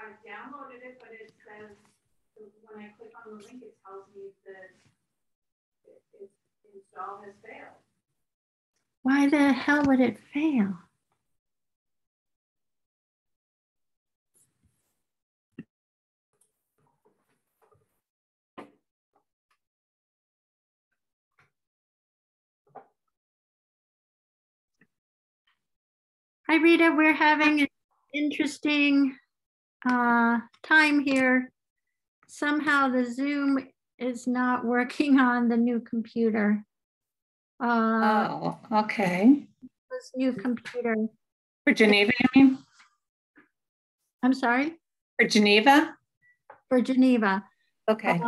I've downloaded it, but it says when I click on the link, it tells me that its install has failed. Why the hell would it fail? Hi, Rita. We're having an interesting time here. Somehow the Zoom is not working on the new computer. Oh, okay. This new computer. For Geneva, you mean? I'm sorry? For Geneva? For Geneva. Okay.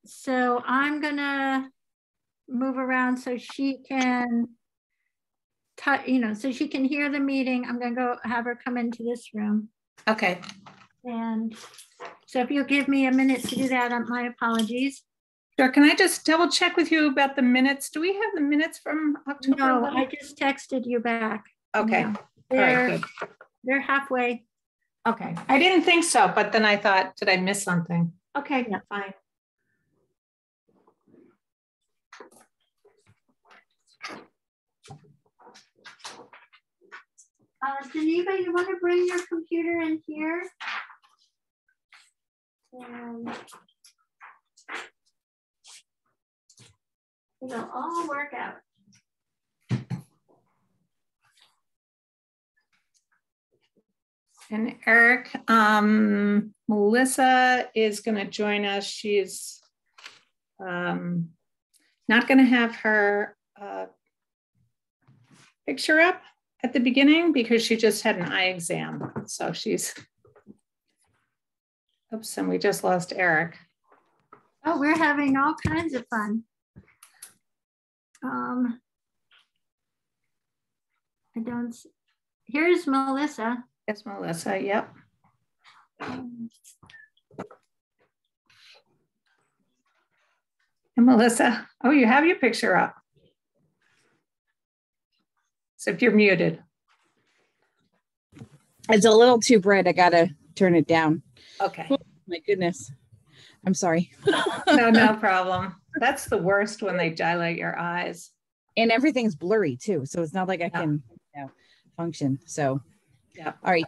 So I'm gonna move around so she can, so she can hear the meeting. I'm gonna go have her come into this room. Okay. And so if you'll give me a minute to do that, my apologies. Sure. Can I just double check with you about the minutes? Do we have the minutes from October? No, 11th? I just texted you back. Okay. No, All right, good. They're halfway. Okay. I didn't think so, but then I thought, did I miss something? Okay, Yeah, fine. Geneva, you want to bring your computer in here? It'll all work out. And Eric, Melissa is going to join us. She's not going to have her picture up at the beginning because she just had an eye exam. So she's, oops, and we just lost Eric. Oh, we're having all kinds of fun. I don't, here's Melissa. Yes, Melissa, yep. And Melissa, oh, you have your picture up. Except you're muted. It's a little too bright. I gotta turn it down. Okay. Oh, my goodness. I'm sorry. No problem. That's the worst when they dilate your eyes. And everything's blurry too. So it's not like I can function. So yeah. All right.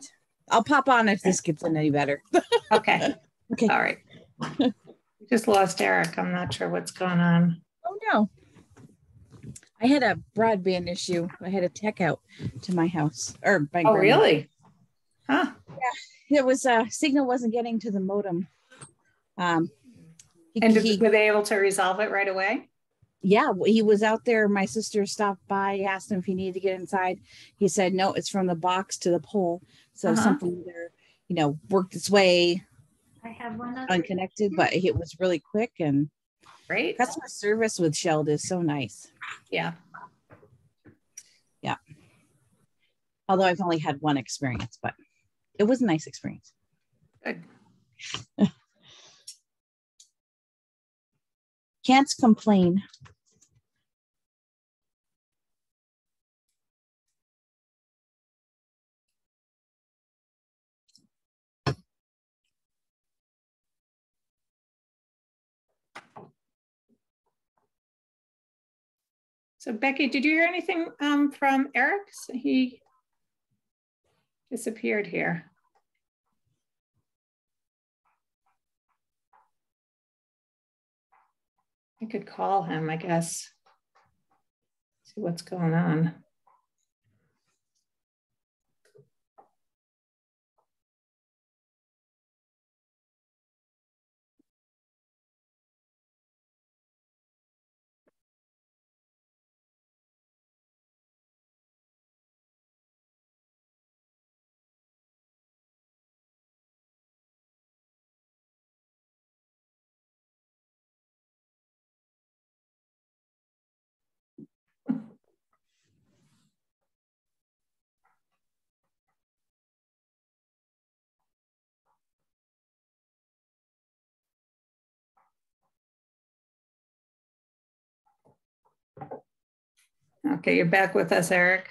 I'll pop on if this gets any better. Okay. Okay. All right. We just lost Eric. I'm not sure what's going on. Oh no. I had a broadband issue. I had a tech out to my house. Or my grandma. Really? Huh? Yeah. It was signal wasn't getting to the modem. And were they able to resolve it right away? Yeah, he was out there. My sister stopped by, asked him if he needed to get inside. He said, no, it's from the box to the pole. So something there, worked its way. I have one other unconnected, but it was really quick and great. Customer service with Sheld is so nice. Yeah. Yeah. Although I've only had one experience, but it was a nice experience. Good. Can't complain. So Becky, did you hear anything from Eric? He disappeared here. I could call him, I guess. See what's going on. Okay, you're back with us, Eric.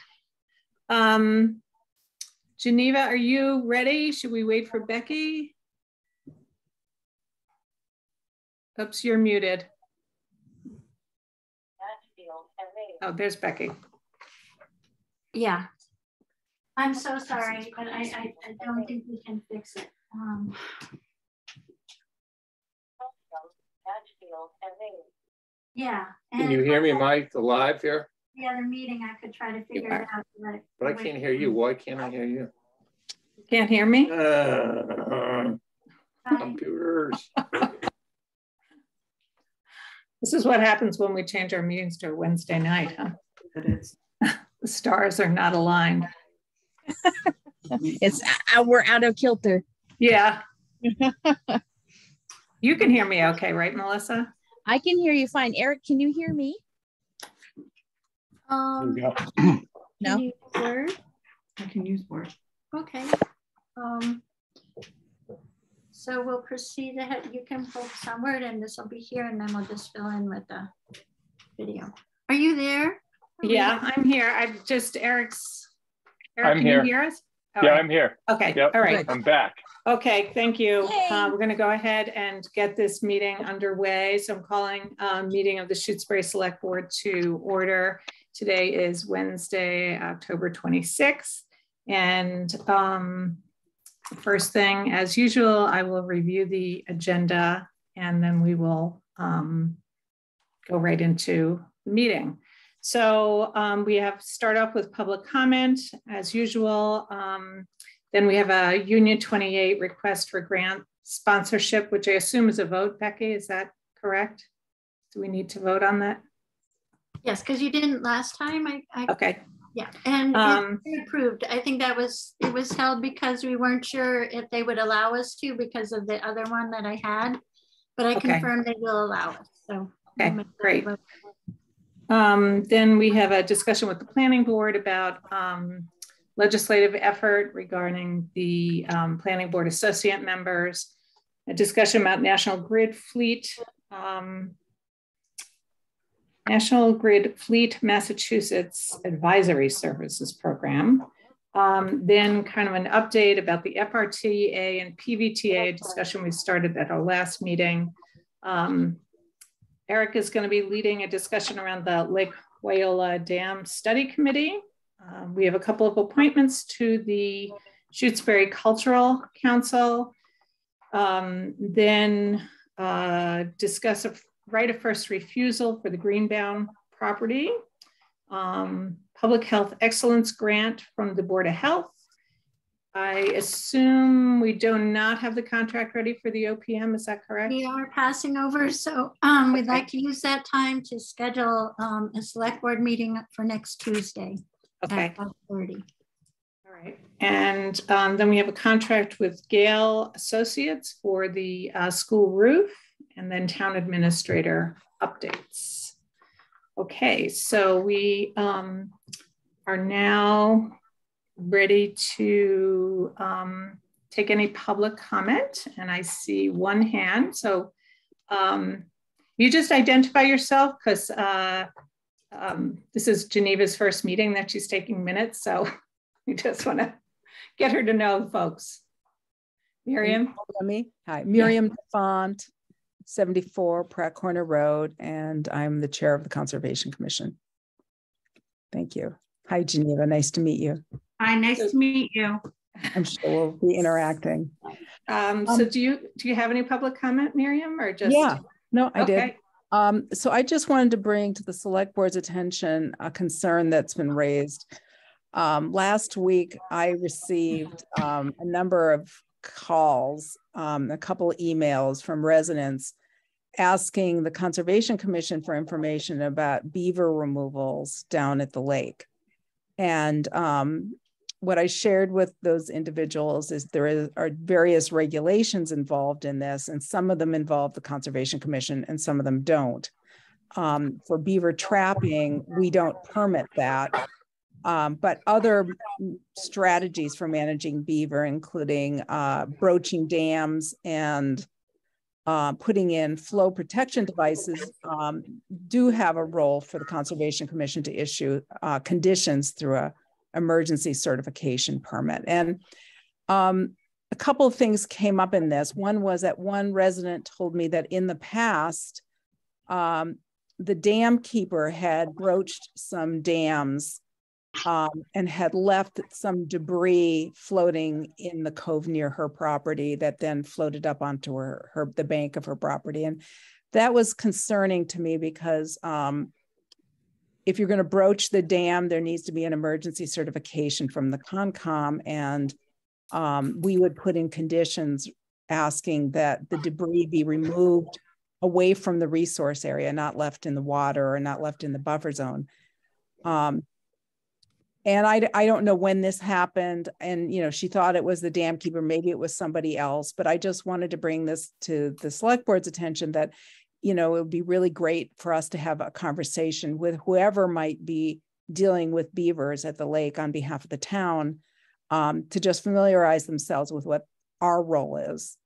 Geneva, are you ready? Should we wait for Becky? Oops, you're muted. Oh, there's Becky. Yeah. I'm so sorry, but I don't think we can fix it. Yeah. Can you hear me, Mike, live here? The other meeting, I could try to figure it out. But I can't hear you. Why can't I hear you? Can't hear me? Computers. This is what happens when we change our meetings to a Wednesday night, huh? The stars are not aligned. It's we're out of kilter. Yeah. You can hear me okay, right, Melissa? I can hear you fine. Eric, can you hear me? No. No. Use Word? I can use Word. Okay. So we'll proceed ahead. You can focus on Word and this will be here and then we'll just fill in with the video. Are you there? Yeah, I'm here. I've just, Eric, I'm can here. You hear us? Yeah, I'm here. Okay, Yep. all right. I'm back. Okay, thank you. Yay. We're going to go ahead and get this meeting underway. So I'm calling meeting of the Shutesbury Select Board to order. Today is Wednesday, October 26th. And first thing, as usual, I will review the agenda and then we will go right into the meeting. So we have start off with public comment as usual. Then we have a Union 28 request for grant sponsorship, which I assume is a vote. Becky, is that correct? Do we need to vote on that? Yes, because you didn't last time. Okay. Yeah, and it's approved. I think that it was held because we weren't sure if they would allow us to because of the other one that I had, but I confirmed they will allow us. So okay, great. Then we have a discussion with the planning board about legislative effort regarding the planning board associate members, a discussion about National Grid Fleet Massachusetts Advisory Services Program. Then kind of an update about the FRTA and PVTA discussion we started at our last meeting. Eric is going to be leading a discussion around the Lake Wyola Dam Study Committee. We have a couple of appointments to the Shutesbury Cultural Council. Then discuss a right of first refusal for the Greenbound property. Public Health Excellence Grant from the Board of Health. I assume we do not have the contract ready for the OPM, is that correct? We are passing over, so we'd like to use that time to schedule a select board meeting for next Tuesday. Okay. At 5:30. All right. And then we have a contract with Gale Associates for the school roof and then town administrator updates. Okay, so we are now ready to take any public comment, and I see one hand. So you just identify yourself because this is Geneva's first meeting that she's taking minutes, so we just want to get her to know folks. Miriam? Me? Hi, Miriam Font, 74 Pratt Corner Road, and I'm the chair of the Conservation Commission. Thank you. Hi, Geneva. Nice to meet you. Hi, nice to meet you. I'm sure we'll be interacting. So do you have any public comment, Miriam, or just? Yeah, no, I okay. did. So I just wanted to bring to the select board's attention a concern that's been raised. Last week, I received a number of calls, a couple of emails from residents asking the Conservation Commission for information about beaver removals down at the lake. And what I shared with those individuals is there are various regulations involved in this, and some of them involve the Conservation Commission and some of them don't. For beaver trapping, we don't permit that. But other strategies for managing beaver, including broaching dams and putting in flow protection devices, do have a role for the Conservation Commission to issue conditions through emergency certification permit. And a couple of things came up in this. One was that one resident told me that in the past, the dam keeper had broached some dams and had left some debris floating in the cove near her property that then floated up onto the bank of her property. And that was concerning to me because if you're going to broach the dam, there needs to be an emergency certification from the Concom, and we would put in conditions asking that the debris be removed away from the resource area, not left in the water or not left in the buffer zone. And I don't know when this happened. And, she thought it was the dam keeper, maybe it was somebody else, but I just wanted to bring this to the select board's attention that, it would be really great for us to have a conversation with whoever might be dealing with beavers at the lake on behalf of the town, to just familiarize themselves with what our role is,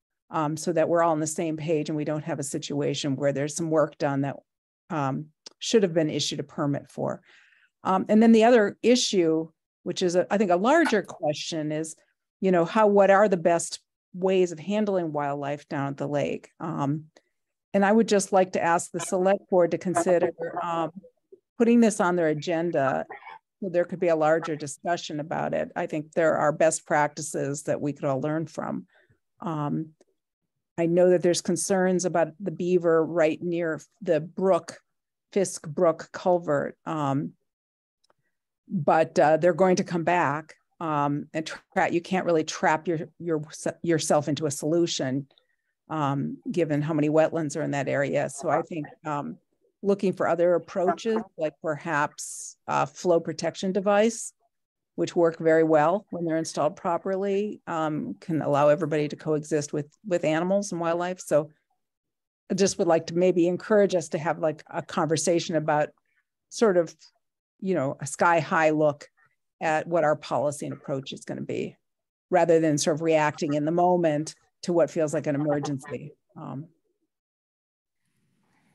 so that we're all on the same page and we don't have a situation where there's some work done that should have been issued a permit for. And then the other issue, which is I think a larger question, is, what are the best ways of handling wildlife down at the lake? And I would just like to ask the select board to consider putting this on their agenda so there could be a larger discussion about it. I think there are best practices that we could all learn from. I know that there's concerns about the beaver right near the Fisk Brook culvert. But they're going to come back, and you can't really trap yourself into a solution, given how many wetlands are in that area. So I think looking for other approaches, like perhaps a flow protection device, which work very well when they're installed properly, can allow everybody to coexist with animals and wildlife. So I just would like to maybe encourage us to have like a conversation about sort of, a sky high look at what our policy and approach is going to be, rather than sort of reacting in the moment to what feels like an emergency.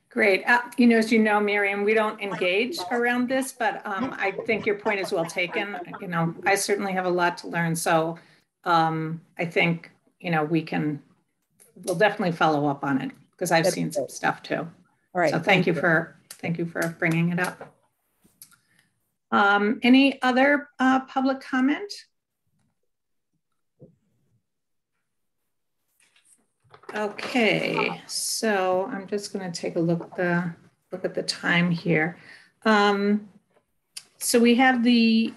Great. As you know, Miriam, we don't engage around this, but I think your point is well taken. I certainly have a lot to learn. So I think, we'll definitely follow up on it because I've seen some stuff too. All right. So thank you for bringing it up. Any other public comment? Okay, so I'm just going to take a look at the time here. So we have the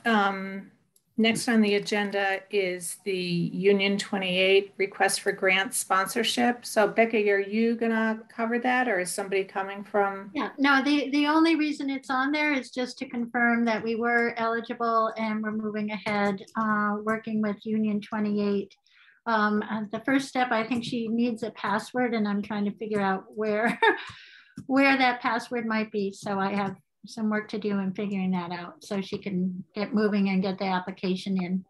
next on the agenda is the Union 28 request for grant sponsorship. So Becca, are you going to cover that, or is somebody coming from? Yeah, no, the only reason it's on there is just to confirm that we were eligible and we're moving ahead, working with Union 28. The first step, I think she needs a password, and I'm trying to figure out where that password might be. So I have some work to do in figuring that out so she can get moving and get the application in.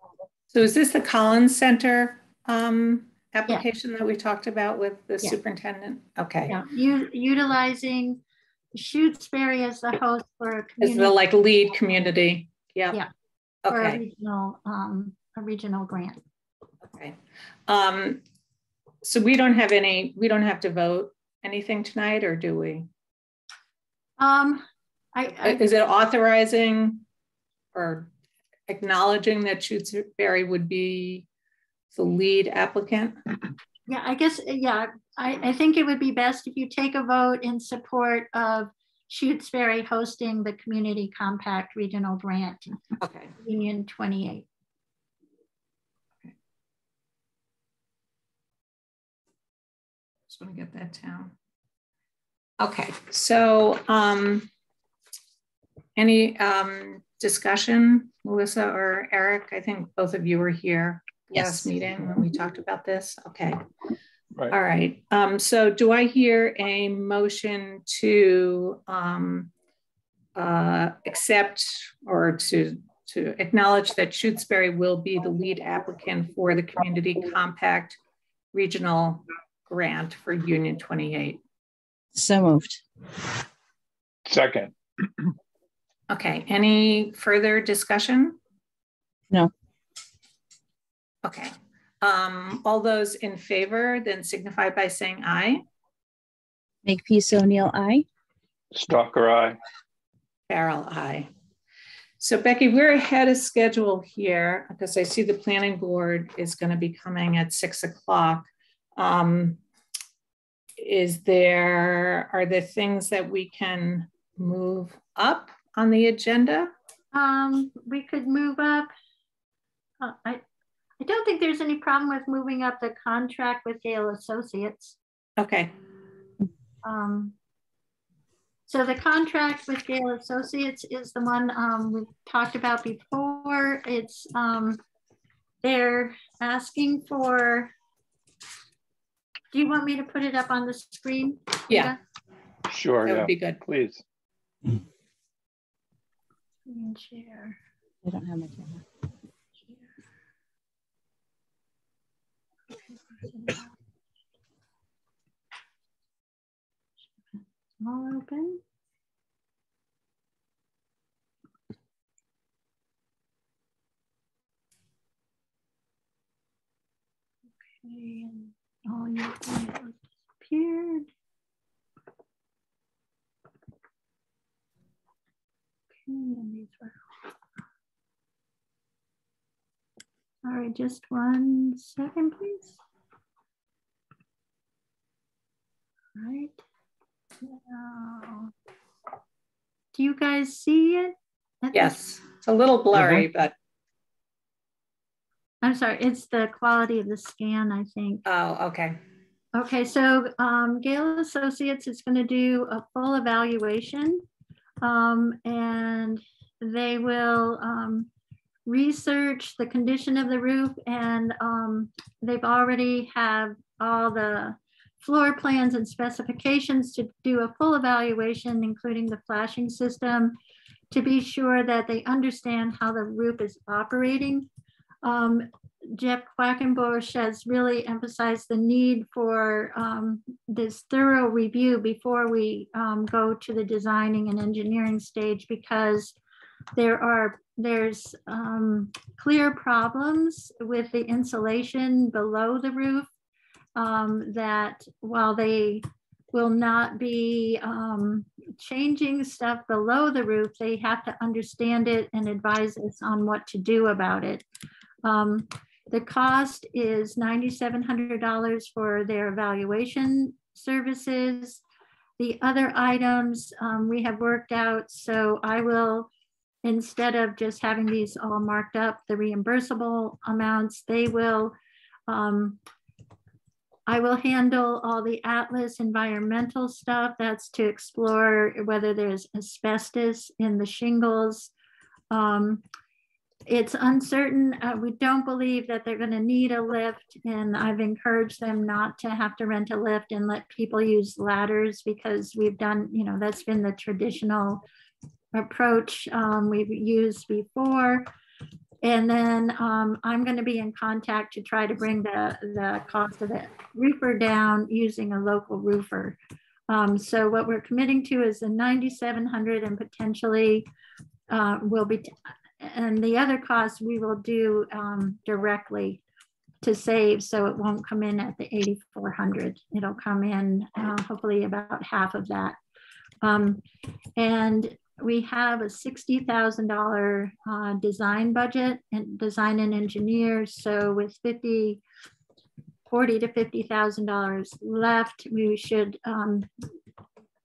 So is this the Collins Center application that we talked about with the superintendent? Okay. Yeah, utilizing Shutesbury as the host for a community. As the lead community. Yeah. For okay. a regional grant. Okay. So we don't have to vote anything tonight, or do we? Is it authorizing or acknowledging that Shutesbury would be the lead applicant? Yeah, I guess, yeah, I think it would be best if you take a vote in support of Shutesbury hosting the Community Compact Regional Grant, okay. Union 28. Okay. Just want to get that down. Okay, so any discussion, Melissa or Eric? I think both of you were here last meeting when we talked about this. Okay. Right. All right. So do I hear a motion to accept or to acknowledge that Shutesbury will be the lead applicant for the Community Compact Regional Grant for Union 28? So moved. Second. Okay, any further discussion? No. Okay. All those in favor then signify by saying aye. Makepeace O'Neill, aye. Stalker, aye. Farrell, aye. So Becky, we're ahead of schedule here because I see the planning board is going to be coming at 6 o'clock. Are there things that we can move up on the agenda? We could move up. I don't think there's any problem with moving up the contract with Gale Associates. Okay. So the contract with Gale Associates is the one we talked about before. It's they're asking for. Do you want me to put it up on the screen? Yeah. Sure, That yeah. would be good. Please. Screen share. I don't have my camera. All open. Okay, and all your files disappeared. Okay, and these were. All right, just 1 second, please. All right. Now, do you guys see it? Yes, it's a little blurry, but. I'm sorry, it's the quality of the scan, I think. Oh, okay. Okay, so Gale Associates is going to do a full evaluation, and they will research the condition of the roof, and they've already have all the floor plans and specifications to do a full evaluation, including the flashing system, to be sure that they understand how the roof is operating. Jeff Quackenbush has really emphasized the need for this thorough review before we go to the designing and engineering stage, because there's clear problems with the insulation below the roof, that while they will not be changing stuff below the roof, they have to understand it and advise us on what to do about it. The cost is $9,700 for their evaluation services. The other items we have worked out, so I will, instead of just having these all marked up, the reimbursable amounts, they will, I will handle all the Atlas environmental stuff. That's to explore whether there's asbestos in the shingles. It's uncertain. We don't believe that they're going to need a lift, and I've encouraged them not to have to rent a lift and let people use ladders, because we've done, you know, that's been the traditional approach we've used before. And then I'm going to be in contact to try to bring the cost of the roofer down using a local roofer. So what we're committing to is the $9,700, and potentially will be, and the other costs we will do directly to save, so it won't come in at the $8,400. It'll come in hopefully about half of that. And we have a $60,000 design budget and design and engineer. So with $40,000 to $50,000 left, we should,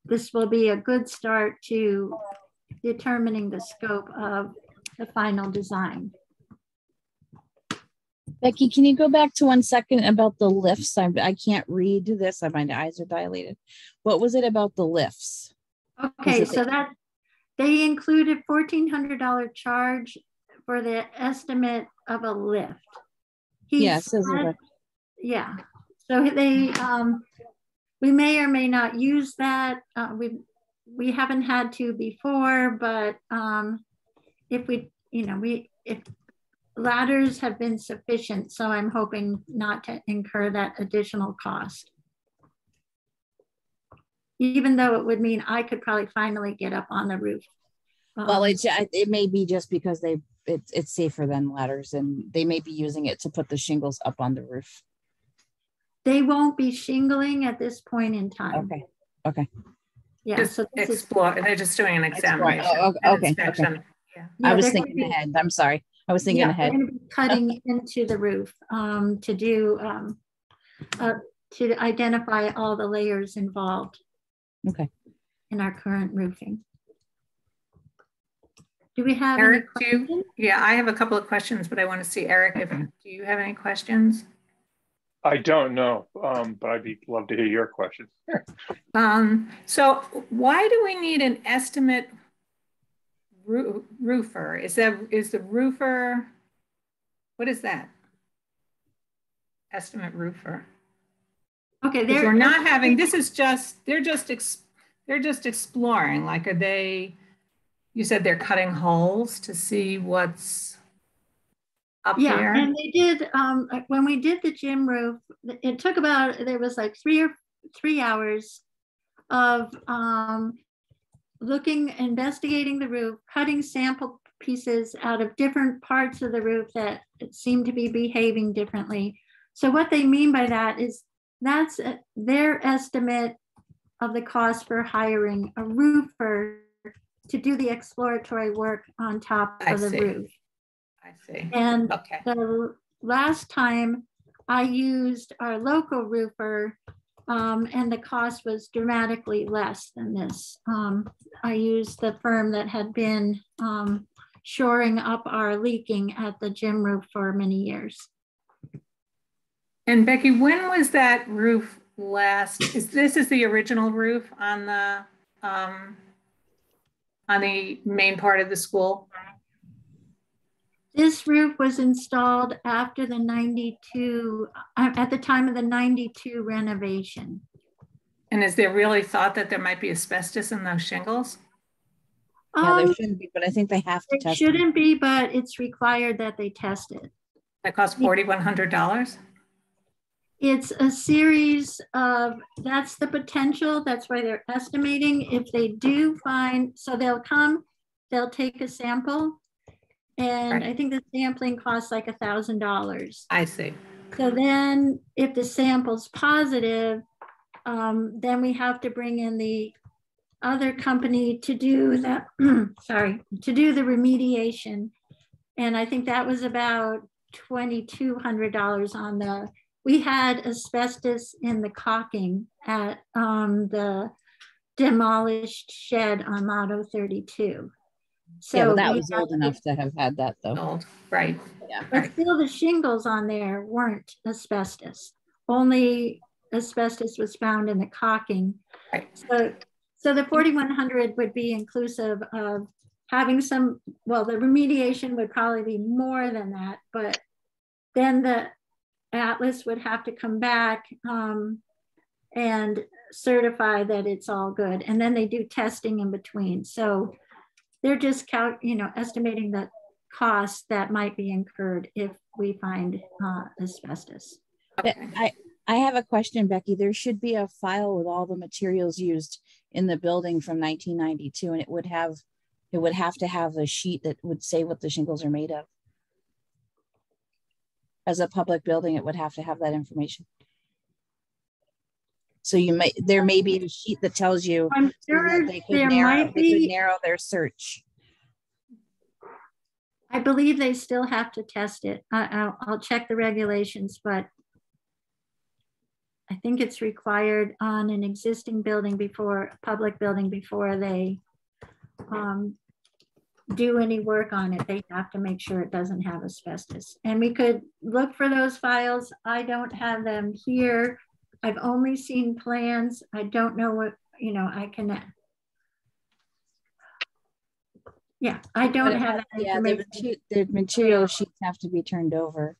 this will be a good start to determining the scope of the final design. Becky, can you go back to 1 second about the lifts? I can't read this. My eyes are dilated. What was it about the lifts? Okay, so that they included $1,400 charge for the estimate of a lift. Yeah, so they we may or may not use that. We haven't had to before, but if we, you know, if ladders have been sufficient, so I'm hoping not to incur that additional cost. Even though it would mean I could probably finally get up on the roof. Well, it may be just because it's safer than ladders, and they may be using it to put the shingles up on the roof. They won't be shingling at this point in time. Okay. Okay. Yeah. Just So this is, explore. They're just doing an examination. Oh, an okay. inspection. Yeah. I was they're gonna thinking be- ahead. I'm sorry. I was thinking yeah, ahead. they're gonna be cutting into the roof to do to identify all the layers involved. Okay. In our current roofing. Do we have Eric, any do you, questions? yeah, I have a couple of questions, but I want to see Eric, do you have any questions? I don't know, but I'd love to hear your questions. So why do we need an estimate roofer? Is the roofer, what is that? Estimate roofer. Okay, We're not having, this is just, they're just exploring. Like, are they, you said they're cutting holes to see what's up there? And they did, when we did the gym roof, it took about, there was like 3 hours of investigating the roof, cutting sample pieces out of different parts of the roof that seemed to be behaving differently. So what they mean by that is that's their estimate of the cost for hiring a roofer to do the exploratory work on top of the roof. I see. And okay. The last time I used our local roofer, and the cost was dramatically less than this. I used the firm that had been shoring up our leaking at the gym roof for many years. And Becky, when was that roof last? This is the original roof on the main part of the school? This roof was installed after the 92, at the time of the 92 renovation. And is there really thought that there might be asbestos in those shingles? Yeah, there shouldn't be, but I think they have to it test shouldn't be, but it's required that they test it. That costs $4,100? It's a series of, that's the potential. That's why they're estimating. If they do find, so they'll come, they'll take a sample. And I think the sampling costs like $1,000. I see. So then if the sample's positive, then we have to bring in the other company to do that, to do the remediation. And I think that was about $2,200 on the, we had asbestos in the caulking at the demolished shed on Lotto 32. So yeah, well, that was old enough to have had that though. Old, right. Yeah. But still the shingles on there weren't asbestos. Only asbestos was found in the caulking. Right. So the 4,100 would be inclusive of having some, well, the remediation would probably be more than that, but then the Atlas would have to come back and certify that it's all good. And then they do testing in between. So they're just estimating the cost that might be incurred if we find asbestos. Okay. I have a question, Becky. There should be a file with all the materials used in the building from 1992, and it would have to have a sheet that would say what the shingles are made of. As a public building, it would have to have that information. So there may be a sheet that tells you I'm sure they could narrow their search. I believe they still have to test it. I'll check the regulations, but I think it's required on an existing building a public building before they do any work on it. They have to make sure it doesn't have asbestos. And we could look for those files. I don't have them here. I've only seen plans. I don't know what, I can. Yeah, I don't have that information. Yeah, the material sheets have to be turned over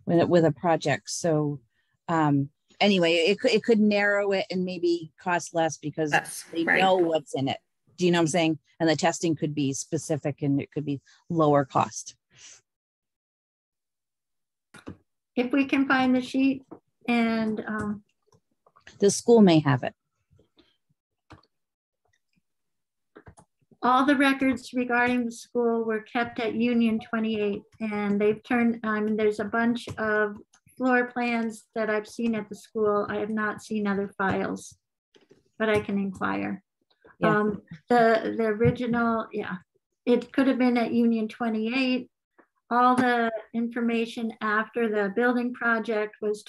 with a project. So anyway, it could narrow it and maybe cost less because they know what's in it. Do you know what I'm saying? And the testing could be specific and it could be lower cost. If we can find the sheet and the school may have it. all the records regarding the school were kept at Union 28, and they've turned, there's a bunch of floor plans that I've seen at the school. I have not seen other files, but I can inquire. Yeah. The original, yeah, it could have been at Union 28. All the information after the building project was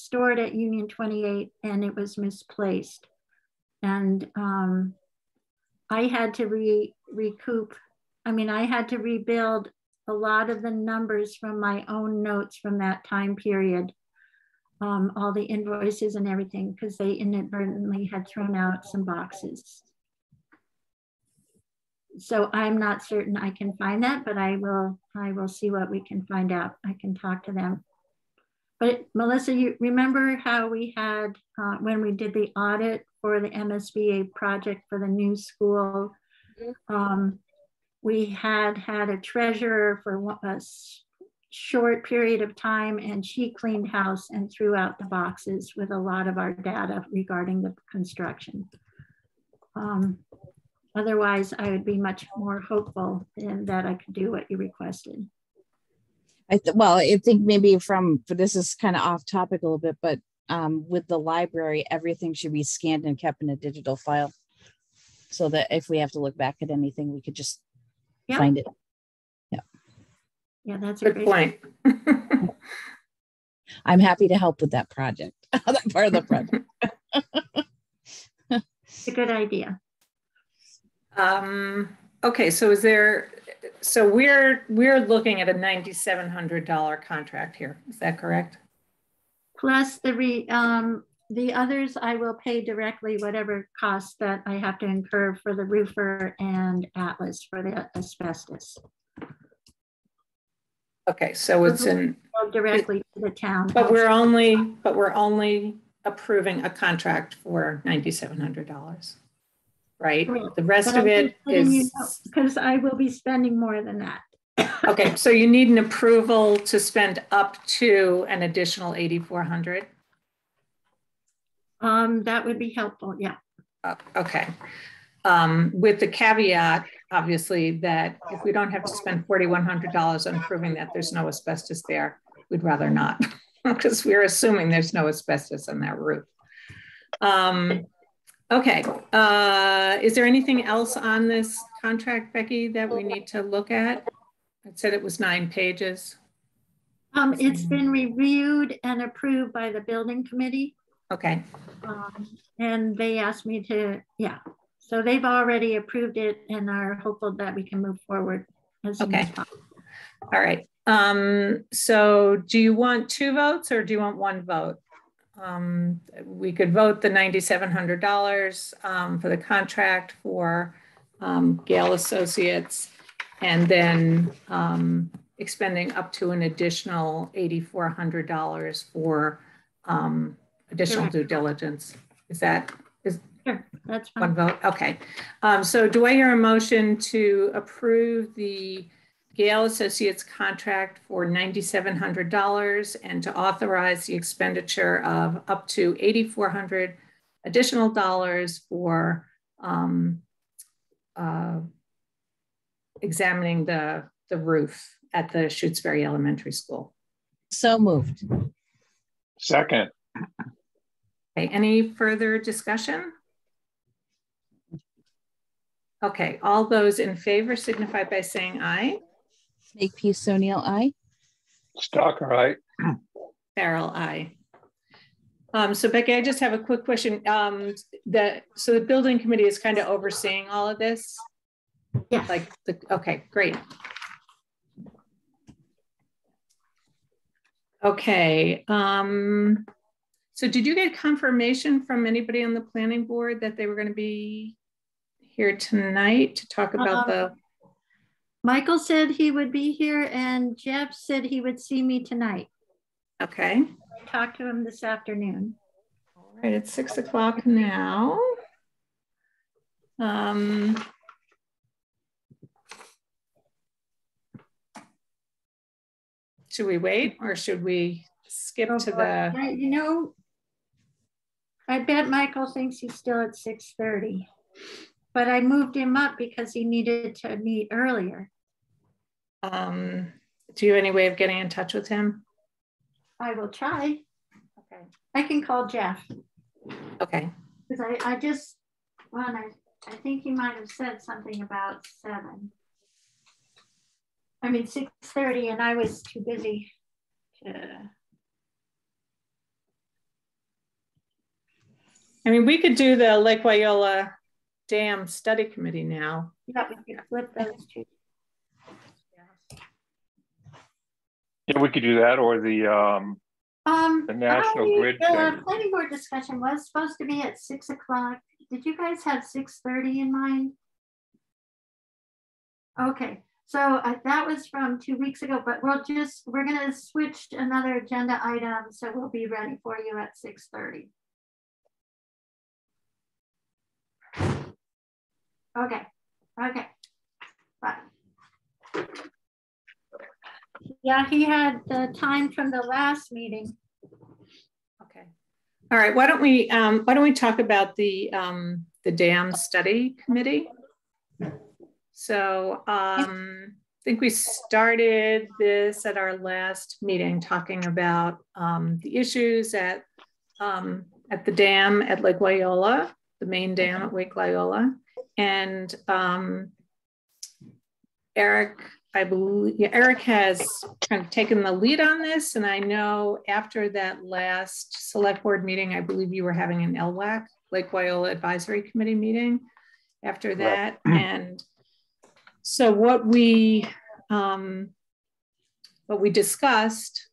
stored at Union 28, and it was misplaced. And I had to recoup. I had to rebuild a lot of the numbers from my own notes from that time period, all the invoices and everything, because they inadvertently had thrown out some boxes. So I'm not certain I can find that, but I will see what we can find out. I can talk to them. But Melissa, you remember how we had, when we did the audit for the MSBA project for the new school, we had a treasurer for a short period of time, and she cleaned house and threw out the boxes with a lot of our data regarding the construction. Otherwise, I would be much more hopeful in that I could do what you requested. I think maybe this is kind of off topic a little bit, but with the library, everything should be scanned and kept in a digital file, so that if we have to look back at anything, we could just find it. Yeah. Yeah, that's a good great point. I'm happy to help with that project, that part of the project. It's a good idea. Okay, so we're looking at a $9,700 contract here. Is that correct? Plus the others, I will pay directly whatever costs that I have to incur for the roofer and Atlas for the asbestos. Okay, so it's directly to the town. But we're only approving a contract for $9,700. Right? Correct. The rest of it is because I will be spending more than that. Okay, so you need an approval to spend up to an additional $8,400. That would be helpful. Yeah. Okay. With the caveat, obviously, that if we don't have to spend $4,100 on proving that there's no asbestos there, we'd rather not, because we're assuming there's no asbestos on that roof. Okay, is there anything else on this contract, Becky, that we need to look at? I said it was 9 pages. It's been reviewed and approved by the building committee. Okay. And they asked me to, yeah. So they've already approved it and are hopeful that we can move forward as soon as possible. All right. So do you want 2 votes or do you want 1 vote? We could vote the $9,700 for the contract for Gale Associates, and then expending up to an additional $8,400 for additional due diligence. Sure, that's fine. 1 vote? Okay. So do I hear a motion to approve the Gale Associates contract for $9,700 and to authorize the expenditure of up to $8,400 additional dollars for examining the roof at the Shutesbury Elementary School? So moved. Second. Okay, any further discussion? Okay, all those in favor signify by saying aye. Makepeace O'Neill, aye. Stalker, aye. Farrell, aye. So Becky, I just have a quick question. So the building committee is kind of overseeing all of this? Yeah. Okay, great. Okay. So did you get confirmation from anybody on the planning board that they were going to be here tonight to talk about Michael said he would be here, and Jeff said he would see me tonight. Okay. I talked to him this afternoon. All right, it's 6 o'clock now. Should we wait or should we skip to the... You know, I bet Michael thinks he's still at 6:30. but I moved him up because he needed to meet earlier. Do you have any way of getting in touch with him? I will try. Okay. I can call Jeff. Okay. Because I just, well, I think he might have said something about 7. I mean, 6:30, and I was too busy to. I mean, we could do the Lake Wyola Dam Study Committee now. Yeah, we could flip those two. Yeah, we could do that, or the National Grid thing. The planning board discussion was supposed to be at 6 o'clock. Did you guys have 6:30 in mind? Okay, so that was from 2 weeks ago, but we're gonna switch to another agenda item, so we'll be ready for you at 6:30. Okay, bye. Yeah, he had the time from the last meeting. Okay. All right. Why don't we talk about the dam study committee? So I think we started this at our last meeting, talking about the issues at the dam at Lake Wyola, the main dam at Lake Wyola, and Eric. I believe Eric has kind of taken the lead on this. And I know after that last select board meeting, I believe you were having an LWAC, Lake Wyola Advisory Committee meeting after that. Right. And so what we discussed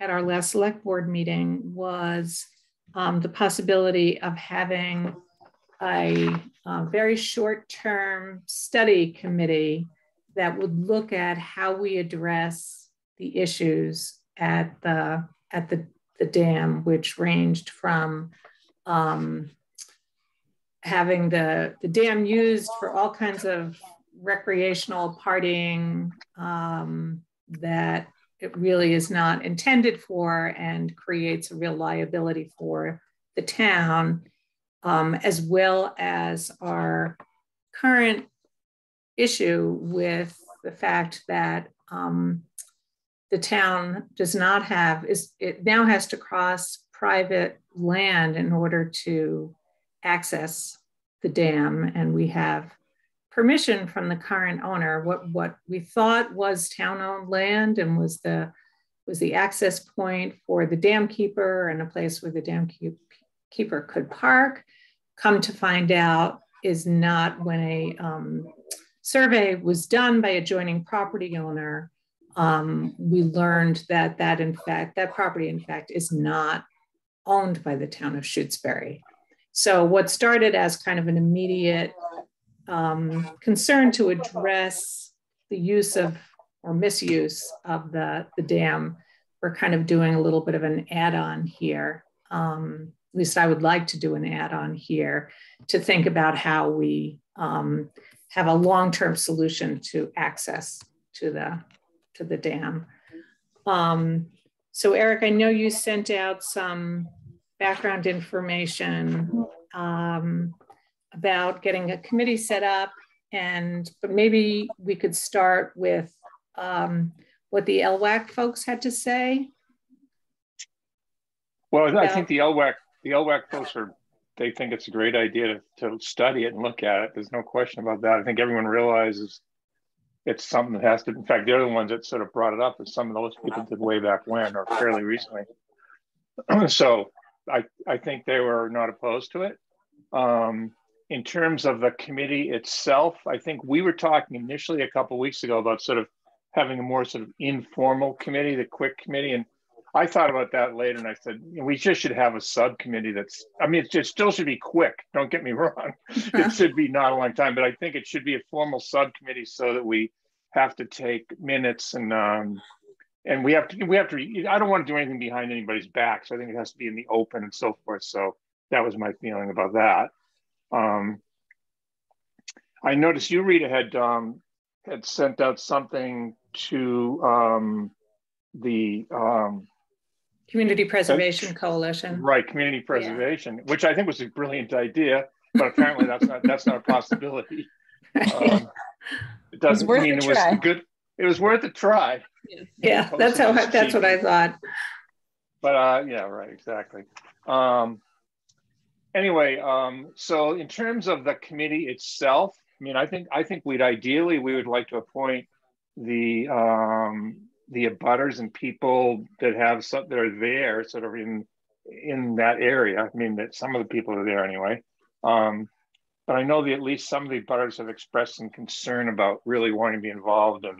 at our last select board meeting was the possibility of having a very short-term study committee that would look at how we address the issues at the dam, which ranged from having the dam used for all kinds of recreational partying that it really is not intended for and creates a real liability for the town, as well as our current issue with the fact that the town does not have, it now has to cross private land in order to access the dam. And we have permission from the current owner. What we thought was town-owned land and was the access point for the dam keeper and a place where the dam keeper could park, come to find out is not. When a survey was done by a adjoining property owner, we learned that that property in fact is not owned by the town of Shutesbury. So what started as kind of an immediate concern to address the use of or misuse of the dam, we're kind of doing a little bit of an add-on here. At least I would like to do an add-on here to think about how we have a long-term solution to access to the dam. So Eric, I know you sent out some background information about getting a committee set up, but maybe we could start with what the LWAC folks had to say. Well, I think the LWAC folks they think it's a great idea to study it and look at it. There's no question about that. I think everyone realizes it's something that has to, in fact, they're the ones that sort of brought it up, and some of those people did way back when, or fairly recently. So I think they were not opposed to it. In terms of the committee itself, I think we were talking initially a couple of weeks ago about sort of having a more sort of informal committee, the quick committee. And I thought about that later and I said, we just should have a subcommittee it still should be quick. Don't get me wrong. It should be not a long time, but I think it should be a formal subcommittee so that we have to take minutes and we have to, I don't want to do anything behind anybody's back. So I think it has to be in the open and so forth. So that was my feeling about that. I noticed you, Rita, had sent out something to the Community Preservation Coalition. Right, Community Preservation, which I think was a brilliant idea. but apparently that's not a possibility. It doesn't mean it was good. It was worth a try. Yeah, that's what I thought. But yeah, right, exactly. Anyway, so in terms of the committee itself, I mean, I think we would like to appoint the abutters and people that are there sort of in that area. I mean, that some of the people are there anyway. But I know that at least some of the abutters have expressed some concern about really wanting to be involved in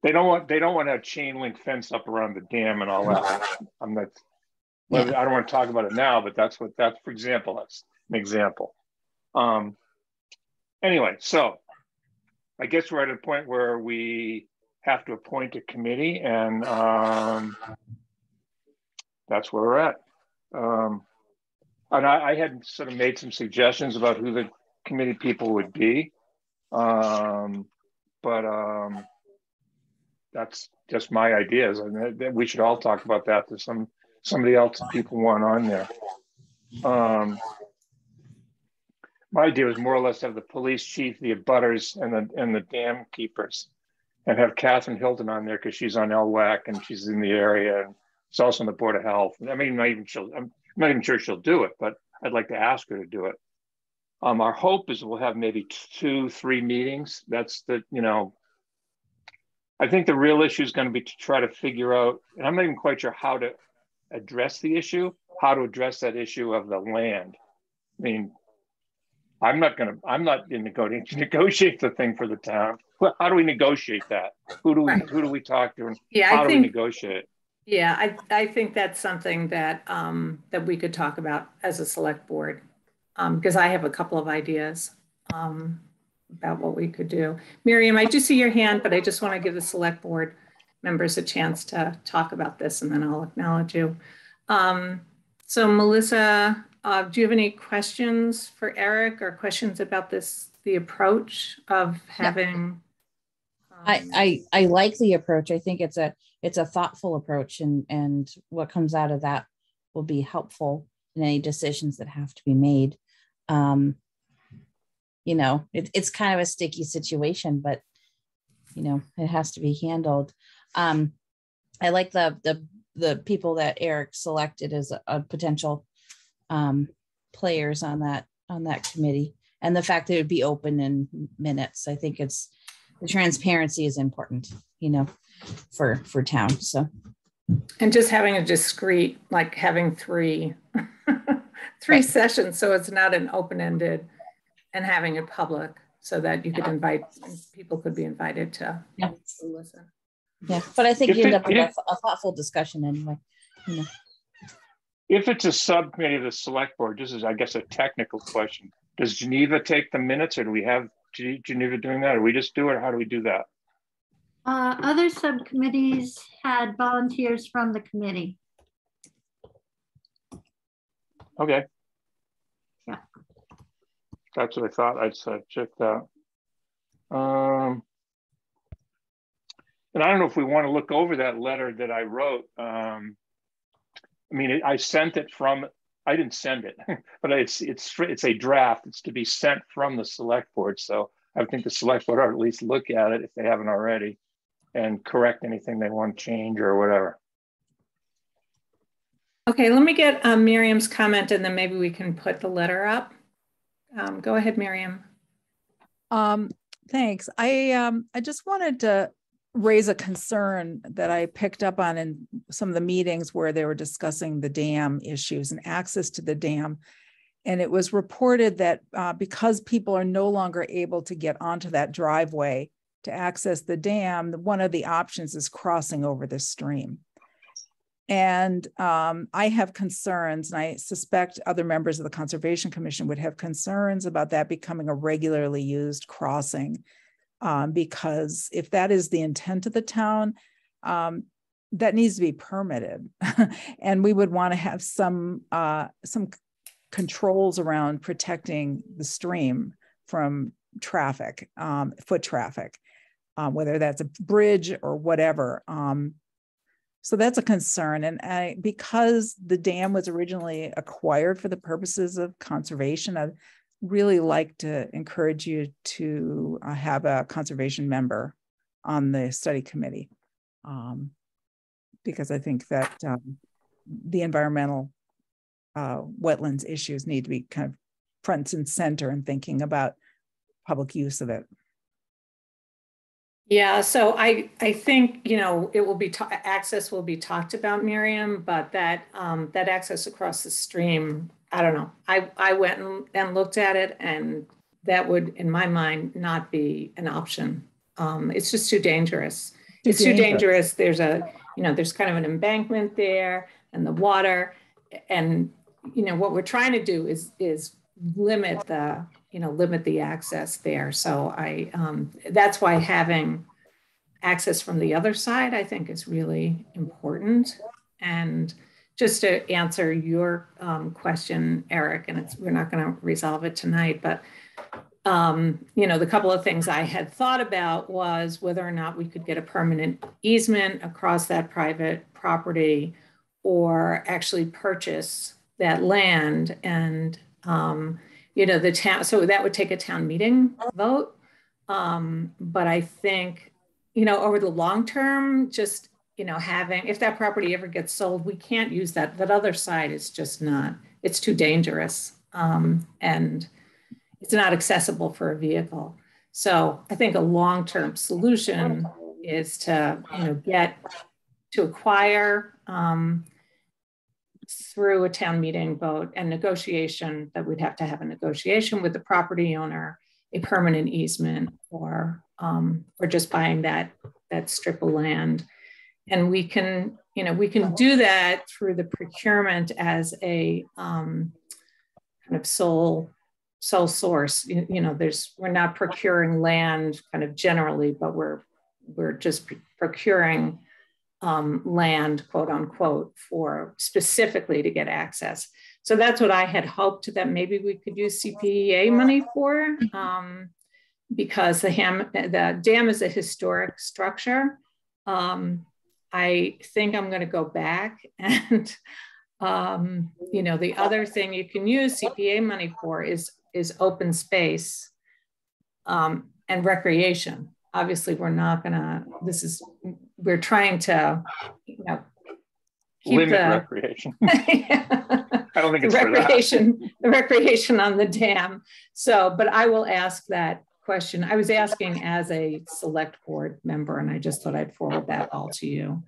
they don't want to have chain link fence up around the dam and all that. I don't want to talk about it now, but that's for example, that's an example. Anyway, so I guess we're at a point where we have to appoint a committee, and that's where we're at. And I had sort of made some suggestions about who the committee people would be, but that's just my ideas, and we should all talk about that. There's somebody else that people want on there. My idea was more or less have the police chief, the abutters, and the dam keepers, and have Catherine Hilton on there because she's on LWAC and she's in the area, and she's also on the Board of Health. I mean, I'm not even sure she'll do it, but I'd like to ask her to do it. Our hope is we'll have maybe 2-3 meetings. That's I think the real issue is going to be to try to figure out, and I'm not even quite sure how to address the issue, how to address that issue of the land. I mean, I'm not going to negotiate the thing for the town. How do we negotiate that? Who do we talk to? And how do we negotiate? Yeah, I think that's something that that we could talk about as a select board, because I have a couple of ideas about what we could do. Miriam, I do see your hand, but I just want to give the select board members a chance to talk about this, and then I'll acknowledge you. So Melissa, do you have any questions for Eric, or questions about the approach of having? I like the approach. I think it's a thoughtful approach, and what comes out of that will be helpful in any decisions that have to be made. It's kind of a sticky situation, but it has to be handled. I like the people that Eric selected as a potential players on that committee, and the fact that it would be open in minutes. I think the transparency is important, for town. So, and just having a discrete, like having three sessions, so it's not an open-ended, and having it public, so that you could people could be invited to listen. Yeah, but I think you end up with a thoughtful discussion anyway. If it's a subcommittee of the select board, this is, I guess, a technical question. Does Geneva take the minutes, or do we have Geneva doing that, or we just do it? Or how do we do that? Other subcommittees had volunteers from the committee. Okay. Yeah. That's what I thought. I'd check that. And I don't know if we want to look over that letter that I wrote. I mean, I sent it from. I didn't send it, but it's a draft. It's to be sent from the select board. So I think the select board ought to at least look at it if they haven't already, and correct anything they want to change or whatever. Okay, let me get Miriam's comment, and then maybe we can put the letter up. Go ahead, Miriam. Thanks. I just wanted to raise a concern that I picked up on in some of the meetings where they were discussing the dam issues and access to the dam. And it was reported that because people are no longer able to get onto that driveway to access the dam, one of the options is crossing over the stream. And I have concerns, and I suspect other members of the Conservation Commission would have concerns about that becoming a regularly used crossing. Because if that is the intent of the town, that needs to be permitted. And we would want to have some controls around protecting the stream from traffic, foot traffic, whether that's a bridge or whatever. So that's a concern. And because the dam was originally acquired for the purposes of conservation, really like to encourage you to have a conservation member on the study committee, because I think that the environmental wetlands issues need to be kind of front and center in thinking about public use of it. Yeah, so I think, you know, it will be access will be talked about, Miriam, but that that access across the stream, I don't know. I went and looked at it, and that would, in my mind, not be an option. It's just too dangerous. It's too dangerous. There's there's kind of an embankment there, and the water, and what we're trying to do is limit the access there. So that's why having access from the other side, I think, is really important. And just to answer your question, Eric, and we're not going to resolve it tonight, but the couple of things I had thought about was whether or not we could get a permanent easement across that private property, or actually purchase that land. And the town, so that would take a town meeting vote. But I think, over the long term, just, if that property ever gets sold, we can't use that. That other side is just not, it's too dangerous. And it's not accessible for a vehicle. So I think a long-term solution is to, acquire through a town meeting vote and negotiation, that we'd have to have a negotiation with the property owner, a permanent easement, or just buying that strip of land. And we can do that through the procurement as a kind of sole source. We're not procuring land kind of generally, but we're just procuring land, quote unquote, for specifically to get access. So that's what I had hoped that maybe we could use CPEA money for, because the dam is a historic structure. I think I'm going to go back and, the other thing you can use CPA money for is open space and recreation. Obviously, we're not going to, we're trying to, keep limit recreation. I don't think it's the recreation on the dam. So, but I will ask that question. I was asking as a select board member, and I just thought I'd forward that all to you.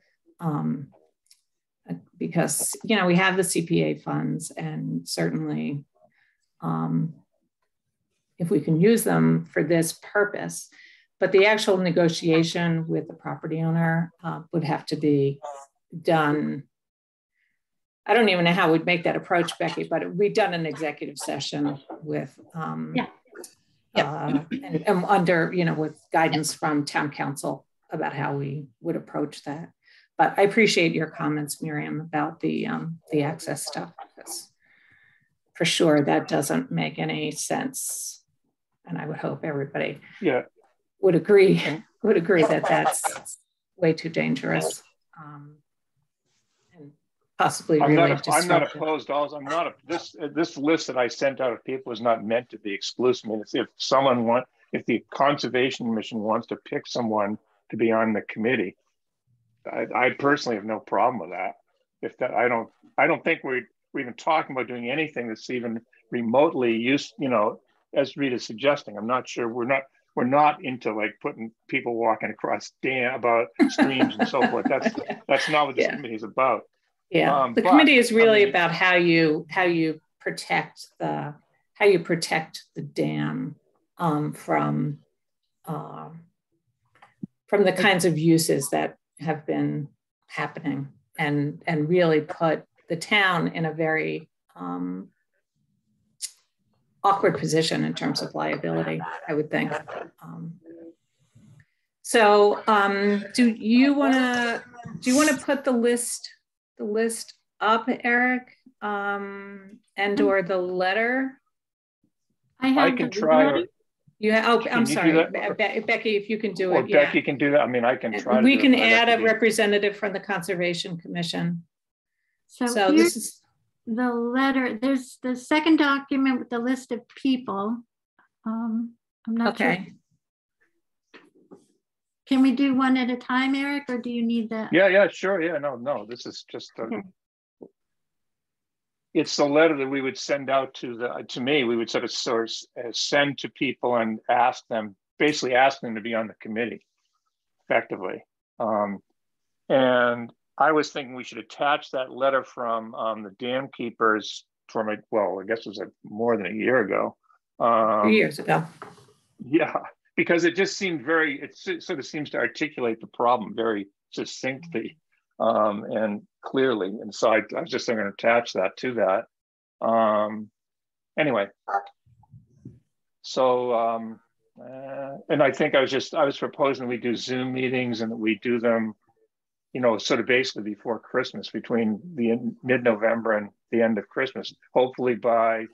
Because, we have the CPA funds, and certainly if we can use them for this purpose, but the actual negotiation with the property owner would have to be done. I don't even know how we'd make that approach, Becky, but we've done an executive session with, and under, with guidance from town council about how we would approach that. But I appreciate your comments, Miriam, about the access stuff, because for sure that doesn't make any sense. And I would hope everybody would agree that that's way too dangerous. And possibly I'm really not opposed. Also, this list that I sent out of people is not meant to be exclusive. I mean, if the Conservation Commission wants to pick someone to be on the committee, I personally have no problem with that. I don't think we're even talking about doing anything that's even remotely used, as Rita's suggesting. I'm not sure. We're not into like putting people walking across about streams and so forth. That's not what this committee is about. Yeah, the committee is really about how you protect the dam from the kinds of uses that have been happening, and really put the town in a very awkward position in terms of liability, I would think. Do you want to put the list up, Eric, and or the letter? I can try. I'm sorry, Becky, if you can do it. Becky can do that. I mean, I can try. We can add a representative from the Conservation Commission. So this is the letter, there's the second document with the list of people. I'm not sure. Okay. Can we do one at a time, Eric, or do you need that? Yeah, sure. Yeah, no, this is just Okay. It's the letter that we would send out to me. We would sort of send to people and basically ask them to be on the committee, effectively. And I was thinking we should attach that letter from the dam keepers from well, I guess it was more than a year ago. 2 years ago. Yeah, because it just seemed it sort of seems to articulate the problem very succinctly and clearly. And so I was just going to attach that to that. Anyway, so and I think I was proposing we do Zoom meetings and that we do them, sort of basically before Christmas, between the mid-November and the end of Christmas. Hopefully by,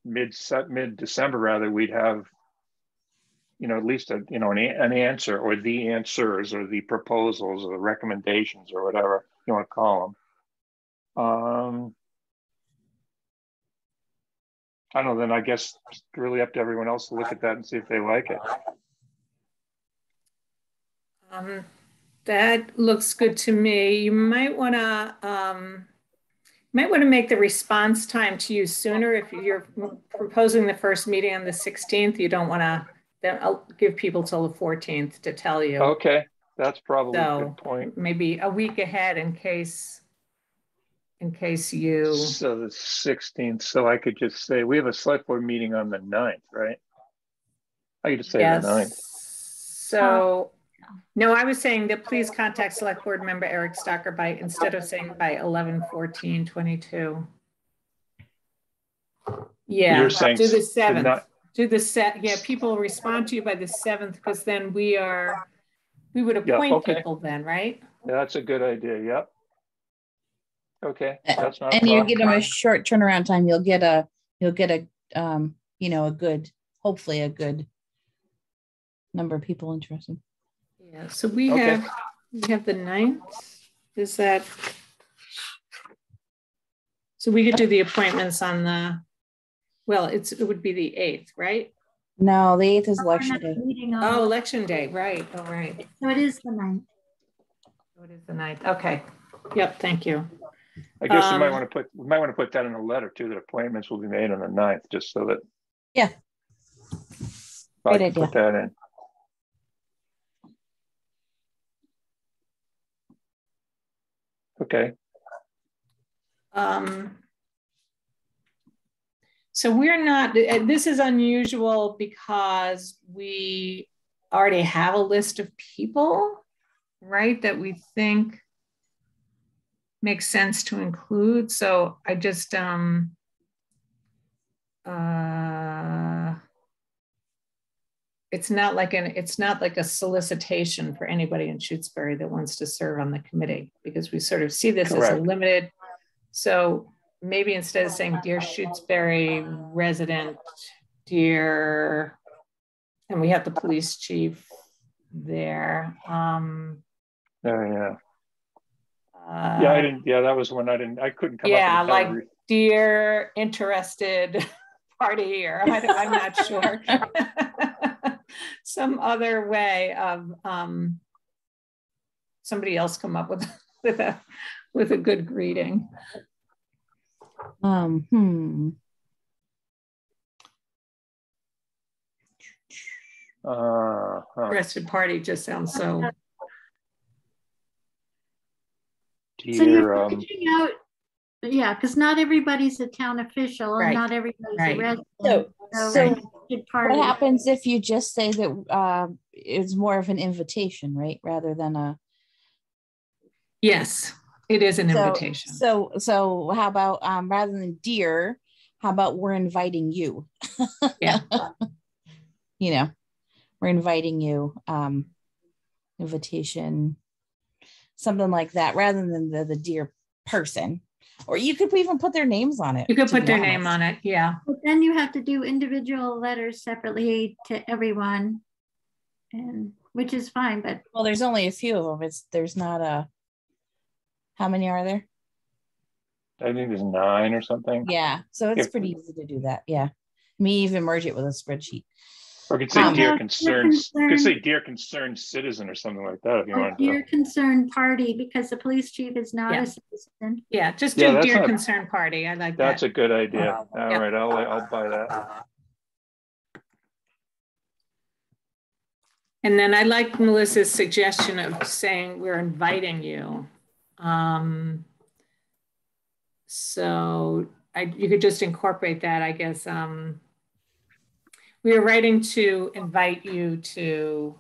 mid-December rather, we'd have, at least an answer, or the answers, or the proposals, or the recommendations, or whatever you want to call them. I don't know, then I guess it's really up to everyone else to look at that and see if they like it. That looks good to me. You might want to make the response time to you sooner. If you're proposing the first meeting on the 16th, you don't want to. Then I'll give people till the 14th to tell you. Okay, that's probably a good point. Maybe a week ahead in case you. So the 16th. So I could just say we have a select board meeting on the 9th, right? I could just say the 9th. So. No, I was saying that please contact select board member Eric Stocker instead of saying by 11/14/22. Yeah, you're saying do the 7th. Yeah, people respond to you by the 7th, because then we would appoint people then, right? Yeah, that's a good idea. Yep. Okay, that's not. And you give them a short turnaround time. You'll get a hopefully a good number of people interested. Yeah, so we have the 9th. Is that so? We could do the appointments on the. Well, it would be the 8th, right? No, the 8th is election day. Oh, election day, right? Oh, right. So it is the 9th. So it is the 9th. Okay. Yep. Thank you. I guess we might want to put that in a letter too. That appointments will be made on the 9th, just so that. Yeah. Great idea. Put that in. Okay. So we're not, this is unusual because we already have a list of people, right, that we think makes sense to include. So I just, it's not like a solicitation for anybody in Shutesbury that wants to serve on the committee, because we sort of see this as a limited. So maybe instead of saying dear Shutesbury resident, dear, and we have the police chief there. Yeah, I didn't. Yeah, that was one I didn't. I couldn't come up with. Yeah, like dear interested party, or I'm not sure. Some other way of somebody else come up with a good greeting. Interested party just sounds so. Dear, so you're reaching out, yeah, because not everybody's a town official, and not everybody's a resident. So what happens if you just say that it's more of an invitation, right, rather than a? Yes, it is an invitation. So how about rather than dear, how about we're inviting you? Yeah. We're inviting you, invitation, something like that, rather than the dear person. Or you could even put their names on it. You could put their name on it, yeah. But then you have to do individual letters separately to everyone, and which is fine. But well, there's only a few of them. There's not a. How many are there? I think there's 9 or something. Yeah, so it's pretty easy to do that. Yeah, me even merge it with a spreadsheet. Or you could say dear No, concerns. You could say dear concerned citizen or something like that if you want to. Dear concerned party, because the police chief is not Yeah. a citizen. Yeah, just Yeah, do that's dear not- concerned party. I like that. That's a good idea. All Yeah. right, I'll buy that. And then I like Melissa's suggestion of saying we're inviting you. So you could just incorporate that, I guess. We are writing to invite you to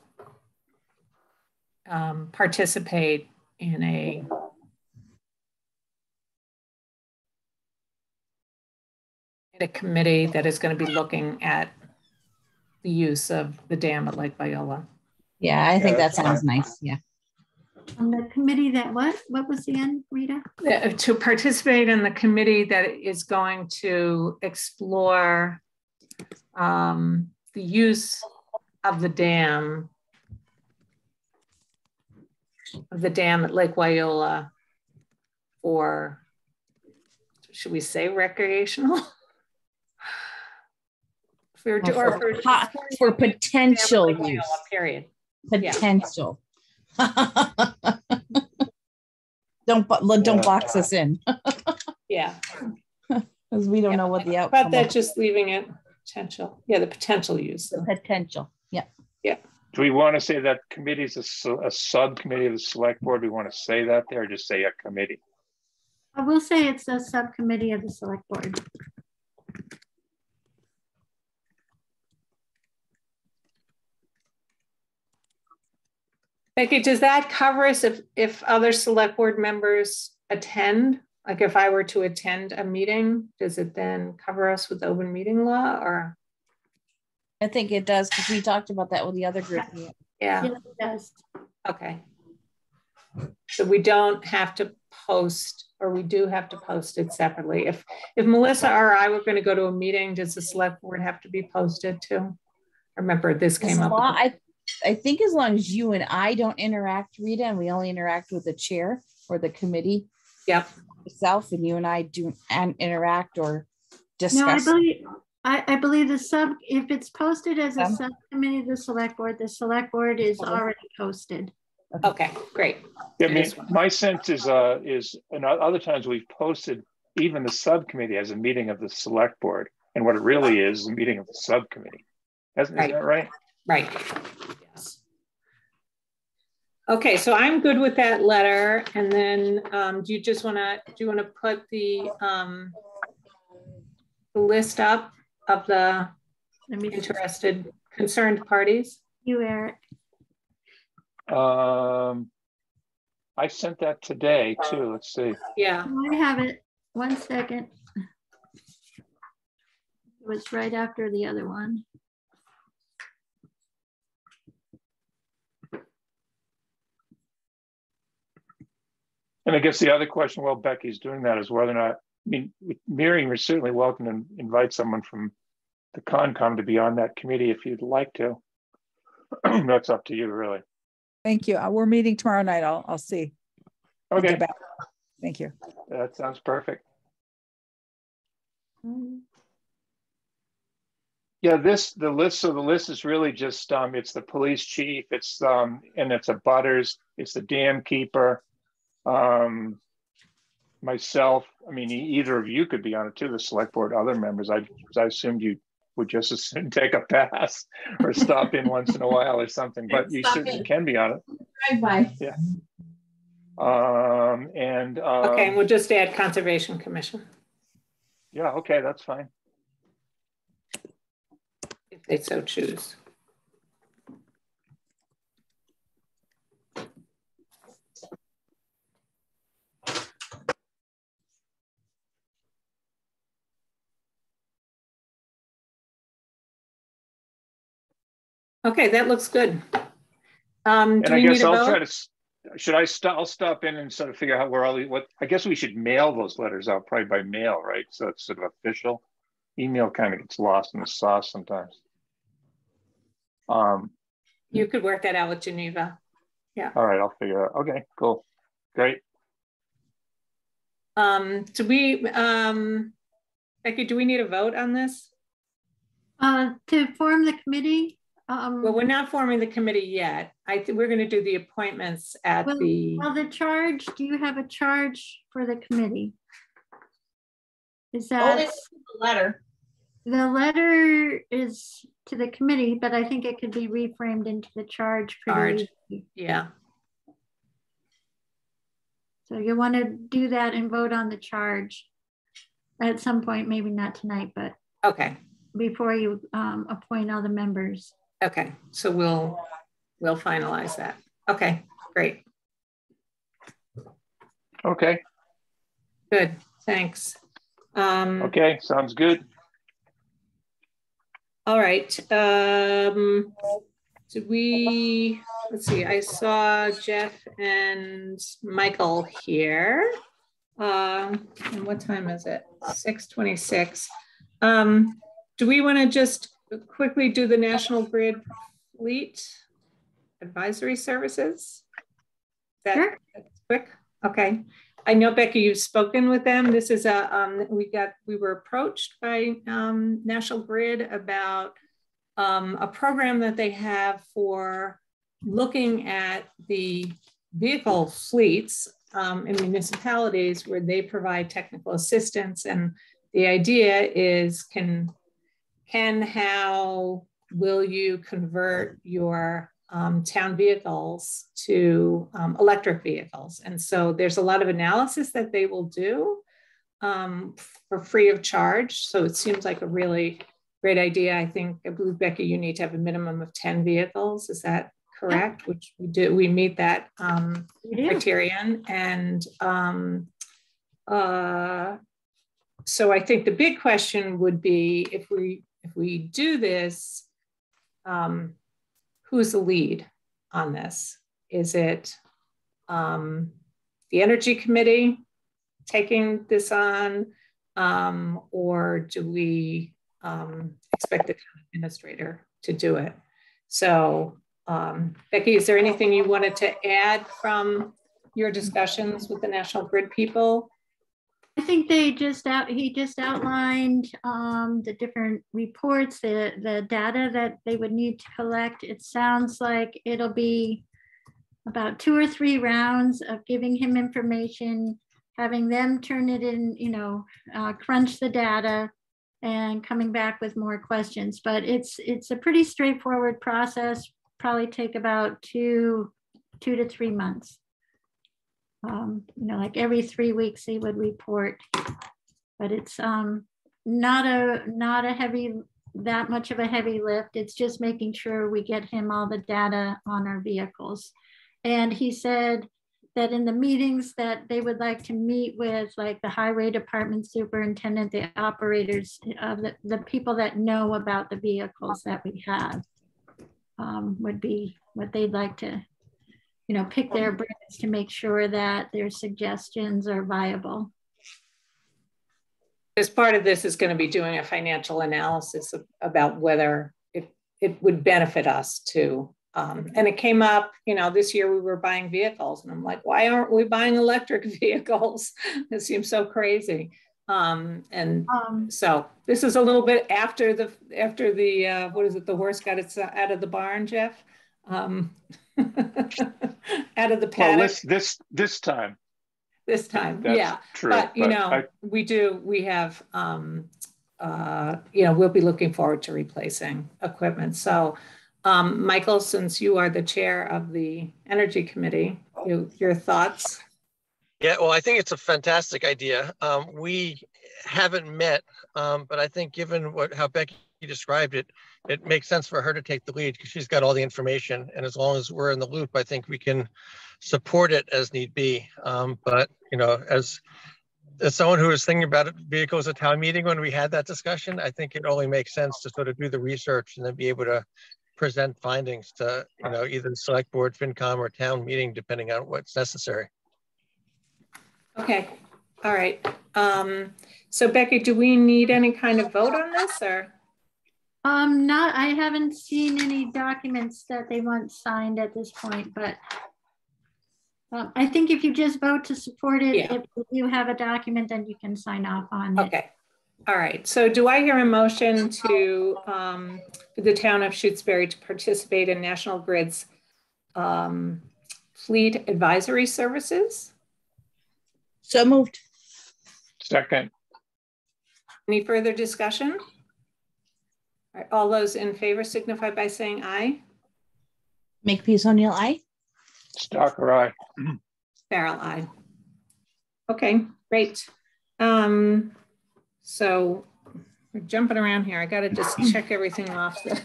participate in a committee that is going to be looking at the use of the dam at Lake Viola. Yeah, I think that sounds nice. Yeah. On the committee that what was the end, Rita? To participate in the committee that is going to explore the use of the dam at Lake Viola for, should we say recreational? For potential use. Period. Potential. Don't box us in. Yeah. Because we don't know what the outcome. About that, just leaving it potential. Yeah, the potential use. The potential. Yeah. Yeah. Do we want to say that committee is a subcommittee of the select board? Do we want to say that there, or just say a committee? I will say it's a subcommittee of the select board. Becky, does that cover us if other select board members attend? Like if I were to attend a meeting, does it then cover us with open meeting law or? I think it does, because we talked about that with the other group. Yeah. Yes, it does. Okay. So we don't have to post, or we do have to post it separately. If Melissa or I were going to go to a meeting, does the select board have to be posted too? Remember, this came up. I think as long as you and I don't interact, Rita, and we only interact with the chair or the committee. Yep. Itself, and you and I do and interact or discuss. No, I believe if it's posted as a subcommittee of the select board is already posted. Okay, great. Yeah, I mean, my sense is and other times we've posted even the subcommittee as a meeting of the select board, and what it really is a meeting of the subcommittee. Isn't that right? Right. Yes. Okay, so I'm good with that letter. And then do you want to put the list up of the interested concerned parties? You, Eric. I sent that today too. Let's see. Yeah. I have it. 1 second. It was right after the other one. And I guess the other question while Becky's doing that is whether or not, I mean, Miriam, you're certainly welcome to invite someone from the Concom to be on that committee if you'd like to. That's up to you, really. Thank you. We're meeting tomorrow night. I'll see. Okay. Thank you. That sounds perfect. Yeah, the list is really just it's the police chief, it's and it's a butters, it's the dam keeper, myself. I mean, either of you could be on it too, the select board, other members. I assumed you would just as soon take a pass or stop in once in a while or something, but you certainly can be on it. Bye. Yeah. Okay, and we'll just add Conservation Commission. Yeah, okay, that's fine. If they so choose. Okay, that looks good. And do I we guess need a I'll vote? try to, I'll stop in and sort of figure out where all the, I guess we should mail those letters out probably by mail, right? So it's sort of official. Email kind of gets lost in the sauce sometimes. You could work that out with Geneva. Yeah. All right, I'll figure it out. Okay, cool. Great. Do we, Becky, do we need a vote on this? To form the committee? Well, we're not forming the committee yet. I think we're going to do the appointments at well, the charge, do you have a charge for the committee? Is that the letter? The letter is to the committee, but I think it could be reframed into the charge. Yeah. So you want to do that and vote on the charge at some point, maybe not tonight, but okay, before you appoint all the members. Okay, so we'll finalize that. Okay, great. Okay. Good, thanks. Okay, sounds good. All right. Did we, let's see, I saw Jeff and Michael here. And what time is it? 6:26. Do we want to just quickly do the National Grid Fleet Advisory Services? Sure. That's quick. Okay. I know, Becky, you've spoken with them. This is a, we were approached by National Grid about a program that they have for looking at the vehicle fleets in municipalities where they provide technical assistance. And the idea is, how will you convert your town vehicles to electric vehicles? And so there's a lot of analysis that they will do for free of charge. So it seems like a really great idea. I believe, Becky, you need to have a minimum of 10 vehicles. Is that correct? Yeah. Which we do, we meet that criterion. And so I think the big question would be, if we do this, who's the lead on this? Is it the Energy Committee taking this on, or do we expect the town administrator to do it? So, Becky, is there anything you wanted to add from your discussions with the National Grid people? I think he just outlined the different reports, the data that they would need to collect. It sounds like it'll be about 2 or 3 rounds of giving him information, having them turn it in, crunch the data, and coming back with more questions. But it's a pretty straightforward process. Probably take about 2 to 3 months. Like every 3 weeks he would report, but it's not that much of a heavy lift. It's just making sure we get him all the data on our vehicles. And he said that in the meetings that they would like to meet with, like the highway department superintendent, the operators, the people that know about the vehicles that we have, would be what they'd like to pick their brains to make sure that their suggestions are viable. As part of this is going to be doing a financial analysis about whether it would benefit us to, and it came up, this year we were buying vehicles and I'm like, why aren't we buying electric vehicles? It seems so crazy. So this is a little bit after the what is it? The horse got its out of the barn, Jeff? Out of the paddock. Well, this time. This time, that's yeah. True, but we have, we'll be looking forward to replacing equipment. So, Michael, since you are the chair of the Energy Committee, your thoughts? Yeah, well, I think it's a fantastic idea. We haven't met, but I think given how Becky described it, it makes sense for her to take the lead because she's got all the information. And as long as we're in the loop, I think we can support it as need be. But, as someone who was thinking about vehicles at town meeting when we had that discussion, I think it only makes sense to sort of do the research and then be able to present findings to, either the select board, FinCom, or town meeting, depending on what's necessary. Okay. All right. So Becky, do we need any kind of vote on this or? I haven't seen any documents that they want signed at this point, but I think if you just vote to support it, Yeah. if you have a document, then you can sign off on it. Okay. All right. So do I hear a motion to, for the town of Shutesbury to participate in National Grid's fleet advisory services? So moved. Second. Any further discussion? All right, all those in favor signify by saying aye. Makepeace O'Neill, aye. Stalker, aye. Farrell, aye. Okay, great. So we're jumping around here. I got to just check everything off that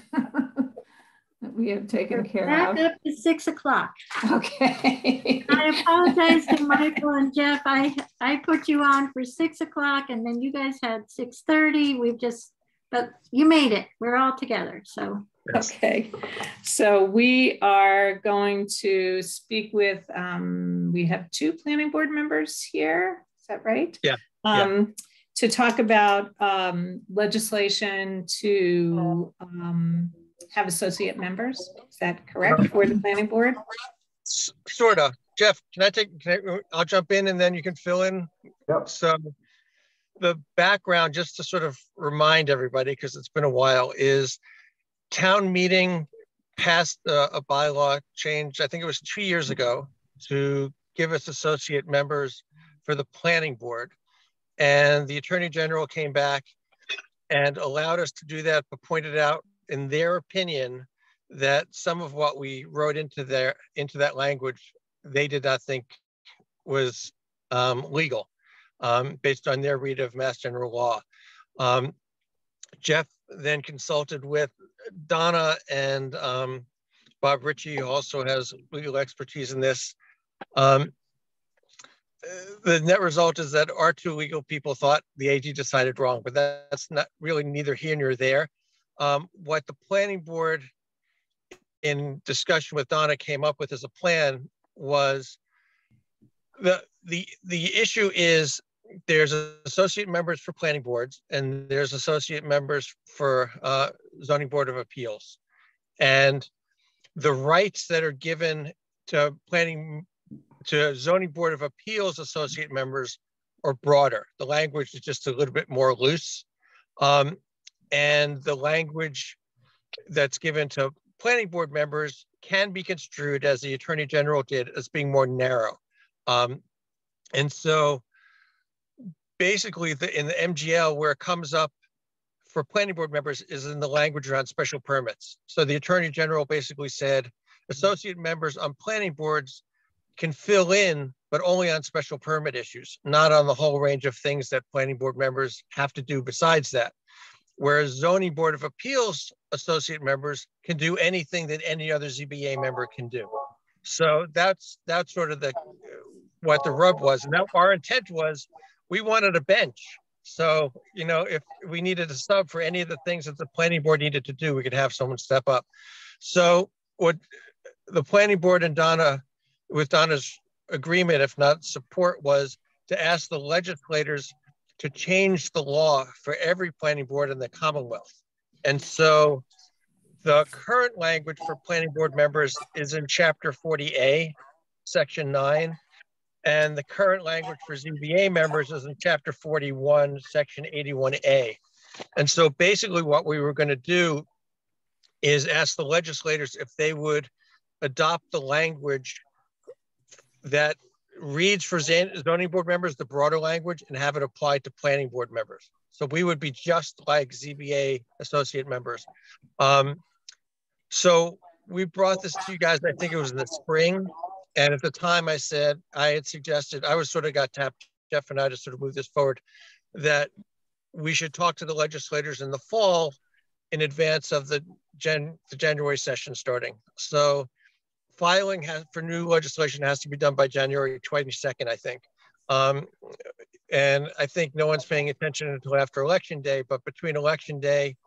we have taken care Back of. up to 6 o'clock. Okay. I apologize to Michael and Jeff. I put you on for 6 o'clock and then you guys had 6:30. We've just, but you made it. We're all together. So. Okay. So we are going to speak with, we have 2 planning board members here. Is that right? Yeah. To talk about legislation to have associate members. Is that correct for the planning board? Sort of. Jeff, I'll jump in and then you can fill in. Yep. So the background, just to sort of remind everybody, because it's been a while, is town meeting passed a bylaw change, I think it was 2 years ago, to give us associate members for the planning board. And the Attorney General came back and allowed us to do that, but pointed out in their opinion that some of what we wrote into that language, they did not think was legal based on their read of Mass General Law. Jeff then consulted with Donna and Bob Ritchie, who also has legal expertise in this. The net result is that our 2 legal people thought the AG decided wrong, but that's not really neither here nor there. What the planning board, in discussion with Donna, came up with as a plan was the issue is there's associate members for planning boards and there's associate members for zoning board of appeals, and the rights that are given to zoning board of appeals associate members are broader. The language is just a little bit more loose. And the language that's given to planning board members can be construed, as the Attorney General did, as being more narrow. And so basically in the MGL, where it comes up for planning board members is in the language around special permits. So the Attorney General basically said, associate members on planning boards can fill in, but only on special permit issues, not on the whole range of things that planning board members have to do besides that. Whereas zoning board of appeals associate members can do anything that any other ZBA member can do. So that's sort of what the rub was. And our intent was, we wanted a bench. So, if we needed a sub for any of the things that the planning board needed to do, we could have someone step up. So what the planning board and Donna, with Donna's agreement, if not support, was to ask the legislators to change the law for every planning board in the Commonwealth. And so the current language for planning board members is in Chapter 40A, Section 9. And the current language for ZBA members is in Chapter 41, Section 81A. And so basically what we were going to do is ask the legislators if they would adopt the language that reads for zoning board members, the broader language, and have it applied to planning board members. So we would be just like ZBA associate members. So we brought this to you guys, I think it was in the spring. And at the time I had suggested, I was sort of got tapped, Jeff and I, to sort of move this forward, that we should talk to the legislators in the fall in advance of the January session starting. So filing for new legislation has to be done by January 22nd, I think. And I think no one's paying attention until after Election Day, but between Election Day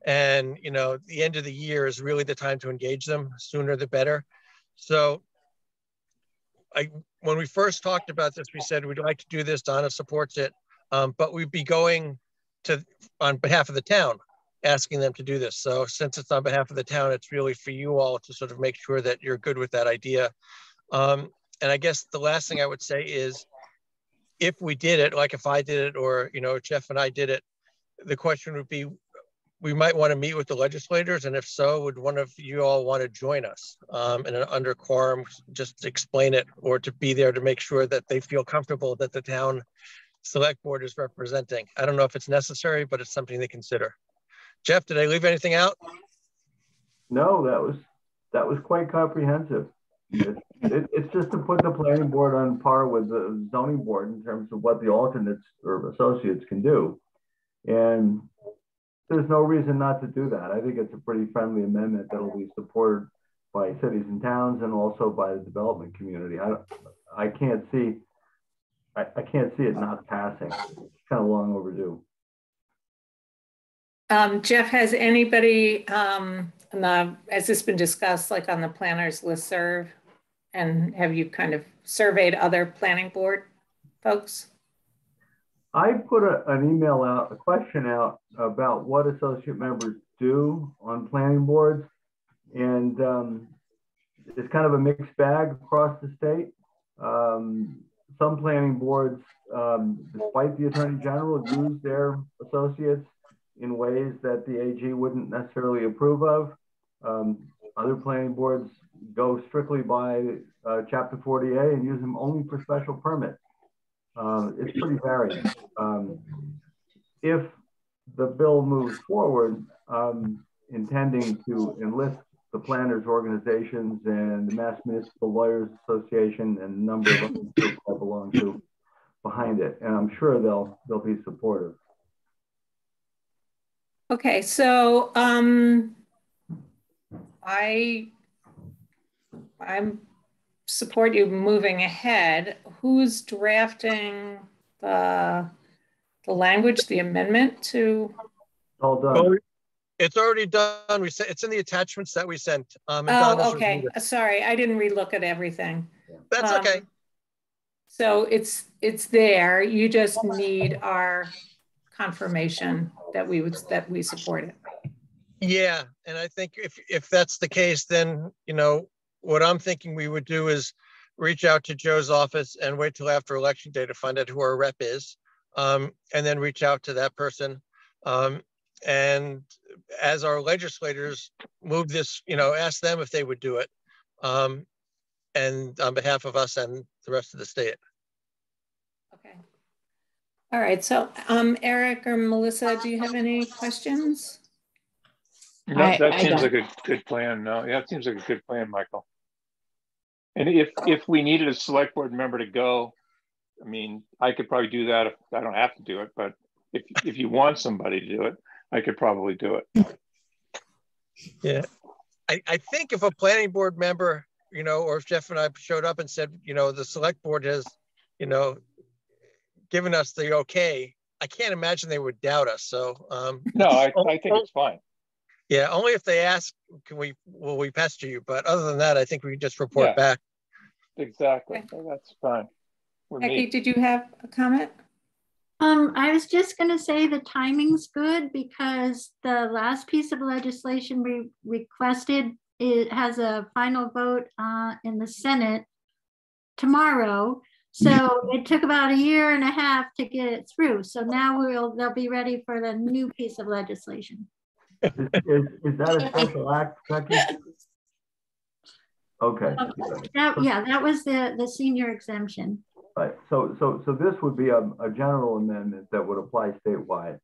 and the end of the year is really the time to engage them. Sooner the better. So when we first talked about this, we said we'd like to do this. Donna supports it, but we'd be going on behalf of the town, asking them to do this. So since it's on behalf of the town, it's really for you all to sort of make sure that you're good with that idea. And I guess the last thing I would say is, if we did it, like if I did it, or, you know, Jeff and I did it, the question would be, we might want to meet with the legislators. And if so, would one of you all want to join us in an under quorum, just to explain it, or to be there to make sure that they feel comfortable that the town select board is representing? I don't know if it's necessary, but it's something to consider. Jeff, did I leave anything out? No, that was quite comprehensive. It's just to put the planning board on par with the zoning board in terms of what the alternates or associates can do. And there's no reason not to do that. I think it's a pretty friendly amendment that will be supported by cities and towns and also by the development community. I can't see it not passing. It's kind of long overdue. Jeff, has anybody, has this been discussed like on the planners listserv? And have you kind of surveyed other planning board folks? I put an email out, a question out about what associate members do on planning boards. And it's kind of a mixed bag across the state. Some planning boards, despite the Attorney General, use their associates in ways that the AG wouldn't necessarily approve of. Other planning boards go strictly by Chapter 40A and use them only for special permits. It's pretty varied. If the bill moves forward, intending to enlist the planners organizations and the Mass Municipal Lawyers Association and a number of other groups I belong to behind it, and I'm sure they'll be supportive. Okay, so I support you moving ahead. Who's drafting the language, the amendment to? All done. Well, it's already done. We said it's in the attachments that we sent. Oh, okay. Sorry, I didn't relook at everything. That's okay. So it's there. You just need our confirmation that we support it. Yeah, and I think if that's the case, then, you know, what I'm thinking we would do is reach out to Joe's office and wait till after election day to find out who our rep is, and then reach out to that person. And as our legislators move this, you know, ask them if they would do it, and on behalf of us and the rest of the state. Okay. All right. So, Eric or Melissa, do you have any questions? No, that seems like a good plan. No, yeah, it seems like a good plan, Michael. And if we needed a select board member to go, I mean, I could probably do that. If I don't have to do it, but if you want somebody to do it, I could probably do it. Yeah, I think if a planning board member, you know, or if Jeff and I showed up and said, you know, the select board has, you know, given us the okay, I can't imagine they would doubt us. So no, I think it's fine. Yeah, only if they ask, will we pester you? But other than that, I think we just report back. Exactly. Okay. So that's fine. Becky, did you have a comment? I was just going to say the timing's good because the last piece of legislation we requested, it has a final vote in the Senate tomorrow. So it took about 1.5 years to get it through. So now they'll be ready for the new piece of legislation. Is that a special act, Becky? Okay. That was the senior exemption. Right. So this would be a general amendment that would apply statewide.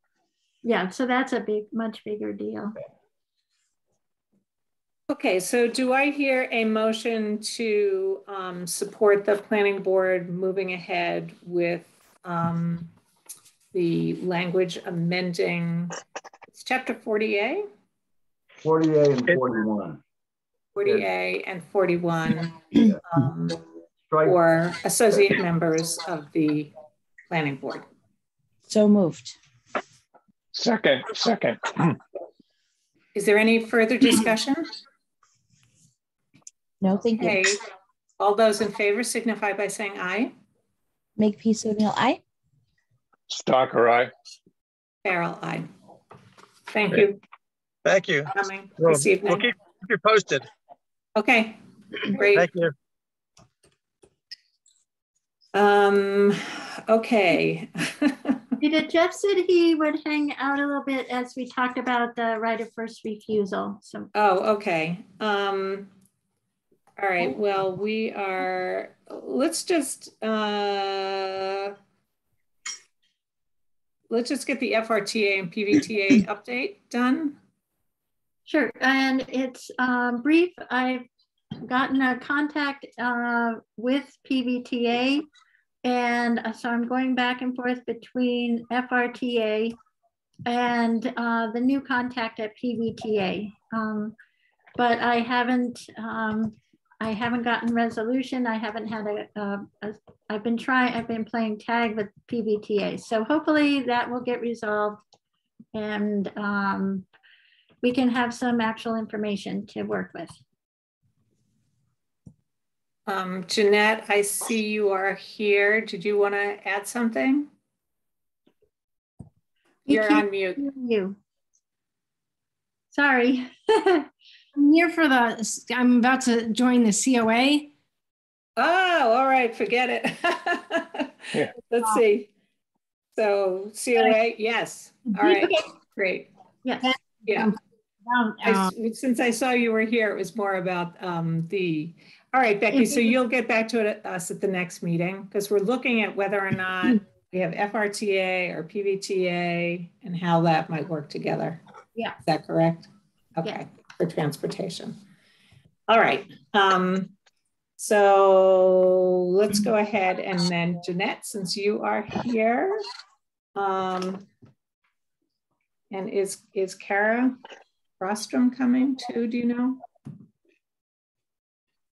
Yeah. So that's a much bigger deal. Okay. So do I hear a motion to support the planning board moving ahead with the language amending? It's Chapter 40A? 40A and 41. 40A and 41 for associate members of the planning board. So moved. Second. Is there any further discussion? No, thank you. All those in favor signify by saying aye. Makepeace O'Neill, aye. Stalker, aye. Farrell, aye. Thank you. Thank you. For coming this evening. We'll keep you posted. Okay, great. Thank you. Okay. Jeff said he would hang out a little bit as we talked about the right of first refusal. So. Oh, okay. All right. Well, let's just get the FRTA and PVTA update done. Sure, and it's brief. I've gotten a contact with PVTA, and so I'm going back and forth between FRTA and the new contact at PVTA. But I haven't gotten resolution. I haven't had I've been playing tag with PVTA. So hopefully that will get resolved, and we can have some actual information to work with. Jeanette, I see you are here. Did you want to add something? You're on mute. You. Sorry. I'm here for I'm about to join the COA. Oh, all right. Forget it. Yeah. Let's see. So COA, yes. All right. Okay. Great. Yes. Yeah. Since I saw you were here, it was more about all right, Becky, so you'll get back to us at the next meeting, because we're looking at whether or not we have FRTA or PVTA and how that might work together. Yeah. Is that correct? Okay, yeah. For transportation. All right. So let's go ahead, and then Jeanette, since you are here, and is Kara Rostrom coming too, do you know?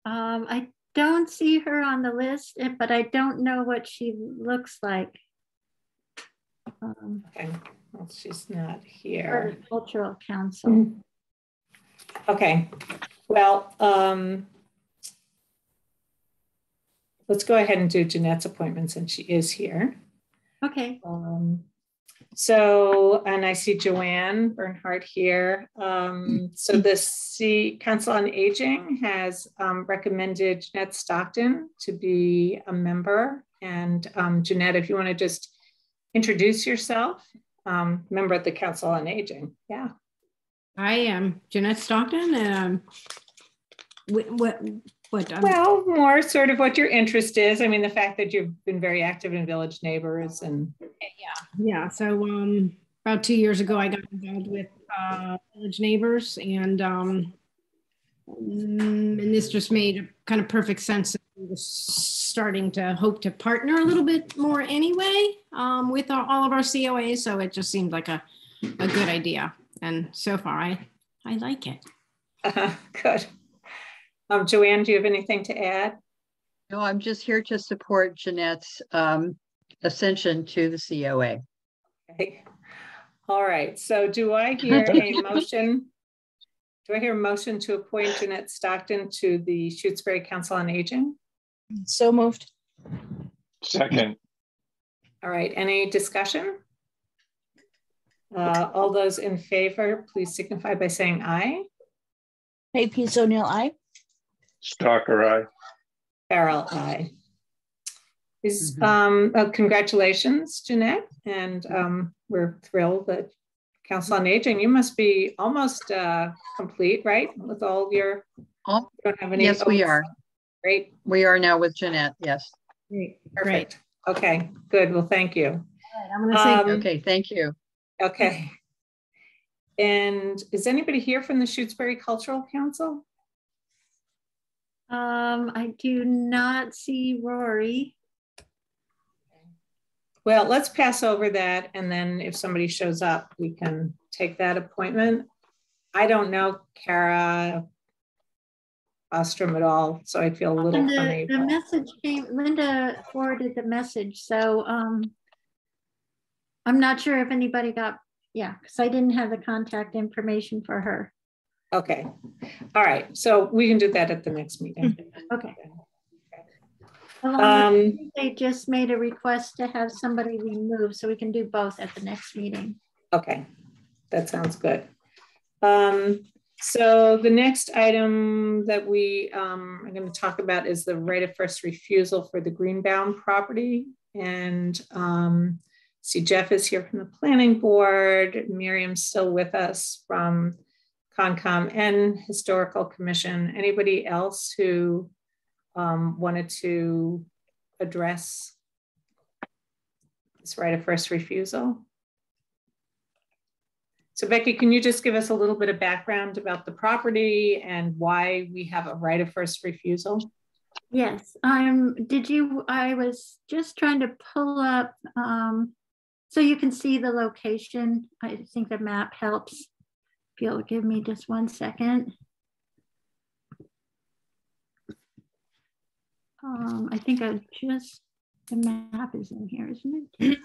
I don't see her on the list, but I don't know what she looks like. Okay, well, she's not here. Cultural Council. Okay, well, let's go ahead and do Jeanette's appointment since she is here. Okay. So, and I see Joanne Bernhardt here. So the Council on Aging has recommended Jeanette Stockton to be a member. And Jeanette, if you want to just introduce yourself, member of the Council on Aging. Yeah. I am Jeanette Stockton. And well, more sort of what your interest is. I mean, the fact that you've been very active in Village Neighbors and yeah. So about 2 years ago, I got involved with Village Neighbors, and this just made kind of perfect sense. We were starting to hope to partner a little bit more anyway with all of our COAs. So it just seemed like a good idea, and so far I like it. Good. Joanne, do you have anything to add? No, I'm just here to support Jeanette's ascension to the COA. Okay. All right. So do I hear a motion? Do I hear a motion to appoint Jeanette Stockton to the Shutesbury Council on Aging? So moved. Second. All right. Any discussion? All those in favor, please signify by saying aye. Hey, Peace O'Neill, aye. Stalker, aye. Farrell, aye. Congratulations, Jeanette. And we're thrilled that Council on Aging, you must be almost complete, right? With all your, you don't have any. Yes, we are. Great. We are now with Jeanette, yes. Great. Perfect. Great. Okay, good. Well, thank you. All right, I'm gonna say okay, thank you. Okay. And is anybody here from the Shutesbury Cultural Council? I do not see Rory. Well, let's pass over that, and then if somebody shows up, we can take that appointment. I don't know Kara Ostrom at all, so I feel a little funny. The message came, Linda forwarded the message, so I'm not sure if anybody got, yeah, because I didn't have the contact information for her. Okay. All right. So we can do that at the next meeting. Okay. They just made a request to have somebody removed, so we can do both at the next meeting. Okay. That sounds good. So the next item that we are going to talk about is the right of first refusal for the Greenbaum property. And see, Jeff is here from the planning board. Miriam's still with us from Concom and Historical Commission. Anybody else who wanted to address this right of first refusal? So Becky, can you just give us a little bit of background about the property and why we have a right of first refusal? Yes, I was just trying to pull up so you can see the location. I think the map helps. If you'll give me just 1 second. I think the map is in here, isn't it?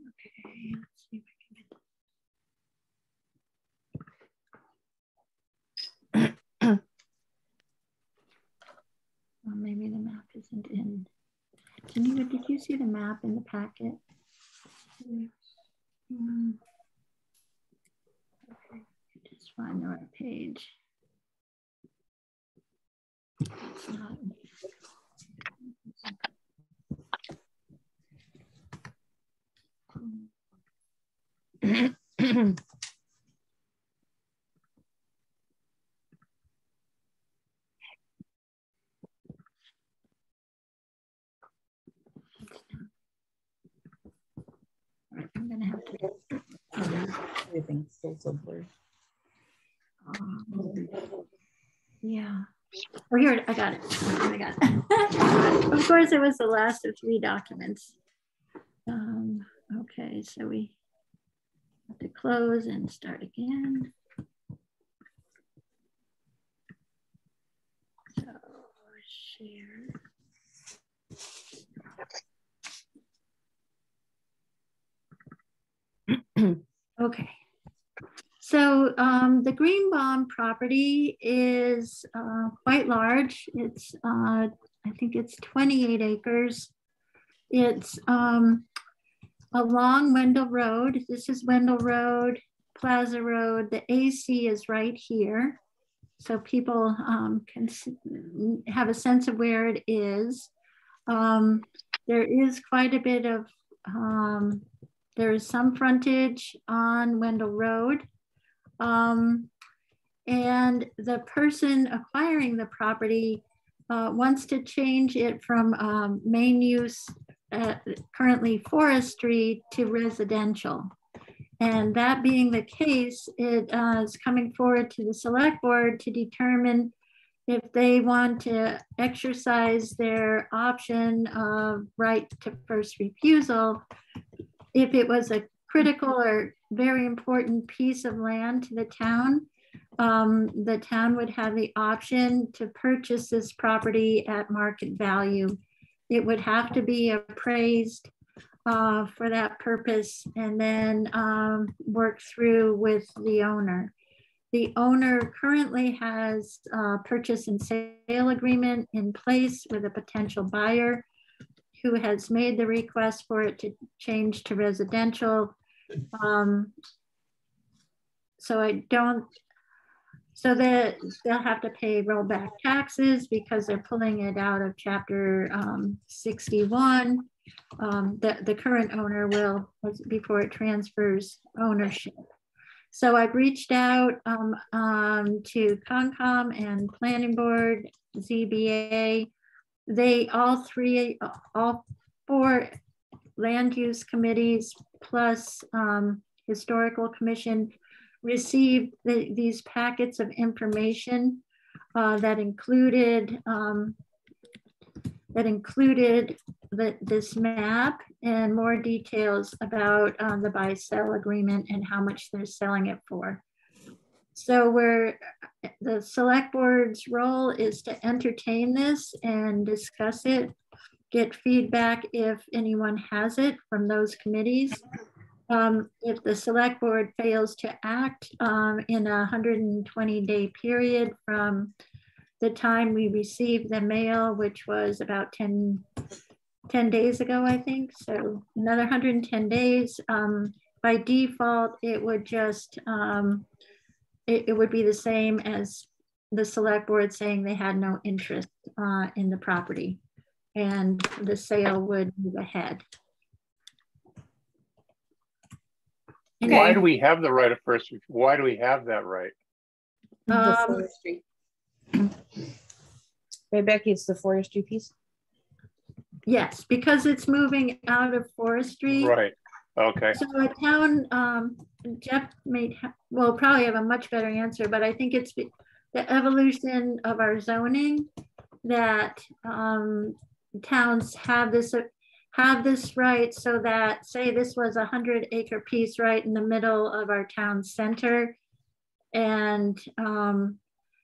Okay, let's see if I can get this. Well, maybe the map isn't in. Did you see the map in the packet? Okay, just find the right page. It's not. I'm gonna have to. Everything's still so blurred. Yeah. Oh, here, I got it. I got it. Of course, it was the last of 3 documents. Okay, so we have to close and start again. So share. Okay. So the Greenbaum property is quite large. It's, I think it's 28 acres. It's along Wendell Road. This is Wendell Road, Plaza Road. The AC is right here. So people can have a sense of where it is. There is quite a bit of, there is some frontage on Wendell Road. And the person acquiring the property wants to change it from main use, currently forestry, to residential. And that being the case, it is coming forward to the select board to determine if they want to exercise their option of right to first refusal, if it was a critical or very important piece of land to the town would have the option to purchase this property at market value. It would have to be appraised for that purpose and then work through with the owner. The owner currently has a purchase and sale agreement in place with a potential buyer who has made the request for it to change to residential. So they'll have to pay rollback taxes because they're pulling it out of chapter 61. The current owner will, before it transfers ownership. So I've reached out to Concom and Planning Board, ZBA. All 4 land use committees plus Historical Commission received these packets of information that included this map and more details about the buy-sell agreement and how much they're selling it for. So the select board's role is to entertain this and discuss it, get feedback if anyone has it from those committees. If the select board fails to act in a 120-day period from the time we received the mail, which was about 10 days ago, I think. So another 110 days. By default, it would just, it would be the same as the select board saying they had no interest in the property, and the sale would move ahead. Okay. Why do we have the right of first? Why do we have that right? The forestry. Right, Becky, it's the forestry piece. Yes, because it's moving out of forestry. Right. Okay. So a town, Jeff will probably have a much better answer, but I think it's the evolution of our zoning that towns have this right, so that, say this was a 100-acre piece right in the middle of our town center, and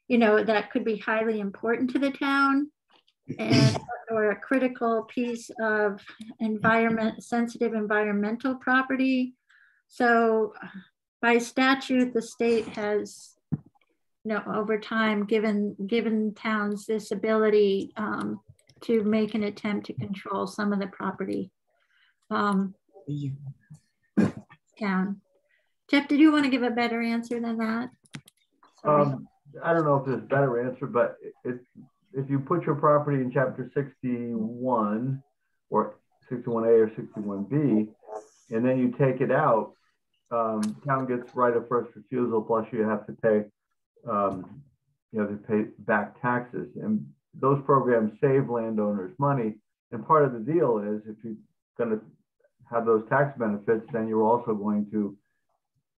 you know, that could be highly important to the town, and or a critical piece of sensitive environmental property. So by statute, the state has, you know, over time given towns this ability to make an attempt to control some of the property. Town. Jeff, did you want to give a better answer than that? I don't know if there's a better answer, but if you put your property in chapter 61 or 61A or 61B, and then you take it out, town gets right of first refusal, plus you have to pay, back taxes. And those programs save landowners money. And part of the deal is if you're going to have those tax benefits, then you're also going to,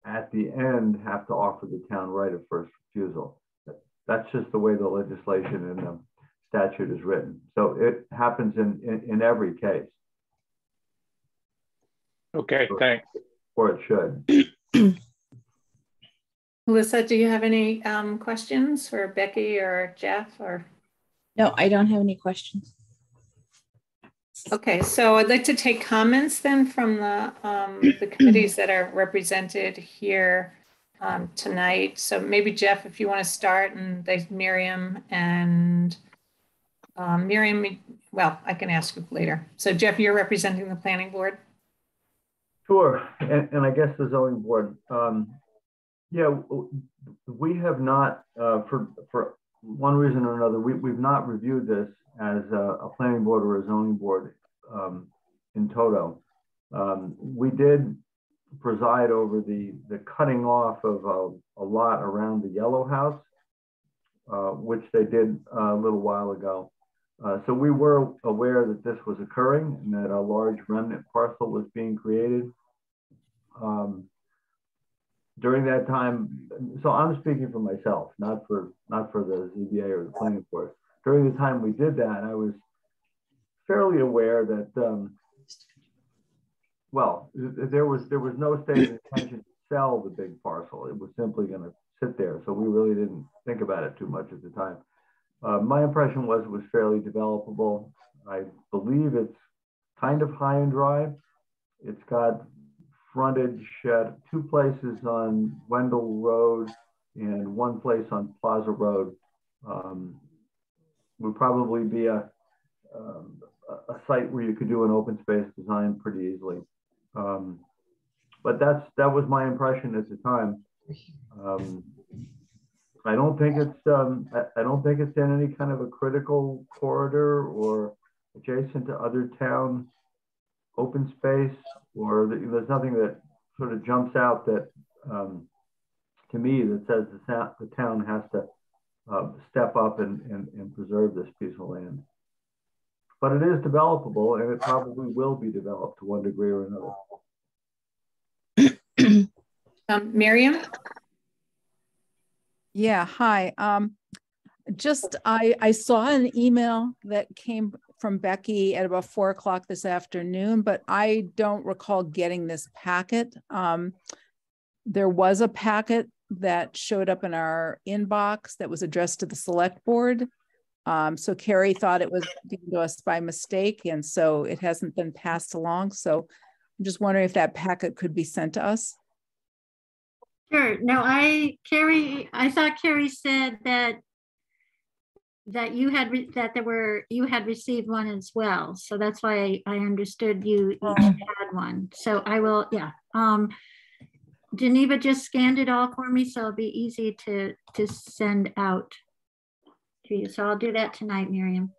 at the end, have to offer the town right of first refusal. That's just the way the legislation and the statute is written. So it happens in every case. Okay, thanks. Or it should. Melissa, do you have any questions for Becky or Jeff? Or no, I don't have any questions. Okay, so I'd like to take comments then from the committees that are represented here tonight. So maybe Jeff, if you want to start, and Miriam and Miriam, well, I can ask you later. So Jeff, you're representing the planning board? Sure, and I guess the zoning board. Yeah, we have not, for one reason or another, we've not reviewed this as a planning board or a zoning board in toto. We did preside over the cutting off of a lot around the yellow house, which they did a little while ago. So we were aware that this was occurring and that a large remnant parcel was being created. During that time, so I'm speaking for myself, not for the ZBA or the planning board. During the time we did that, I was fairly aware that, well, there was no stated intention to sell the big parcel. It was simply going to sit there. So we really didn't think about it too much at the time. My impression was it was fairly developable. I believe it's kind of high and dry. It's got frontage at 2 places on Wendell Road and 1 place on Plaza Road. Would probably be a site where you could do an open space design pretty easily. But that was my impression at the time. I don't think it's in any kind of a critical corridor or adjacent to other town open space, or there's nothing that sort of jumps out that to me that says the town has to step up and preserve this piece of land. But it is developable, and it probably will be developed to one degree or another. Miriam? Yeah, hi. I saw an email that came from Becky at about 4 o'clock this afternoon, but I don't recall getting this packet. There was a packet that showed up in our inbox that was addressed to the select board. So Carrie thought it was given to us by mistake, and so it hasn't been passed along. So I'm just wondering if that packet could be sent to us. Sure. No, I thought Carrie said that that you had you had received one as well. So that's why I understood you each had one. So I will, yeah. Geneva just scanned it all for me, so it'll be easy to send out to you. So I'll do that tonight, Miriam.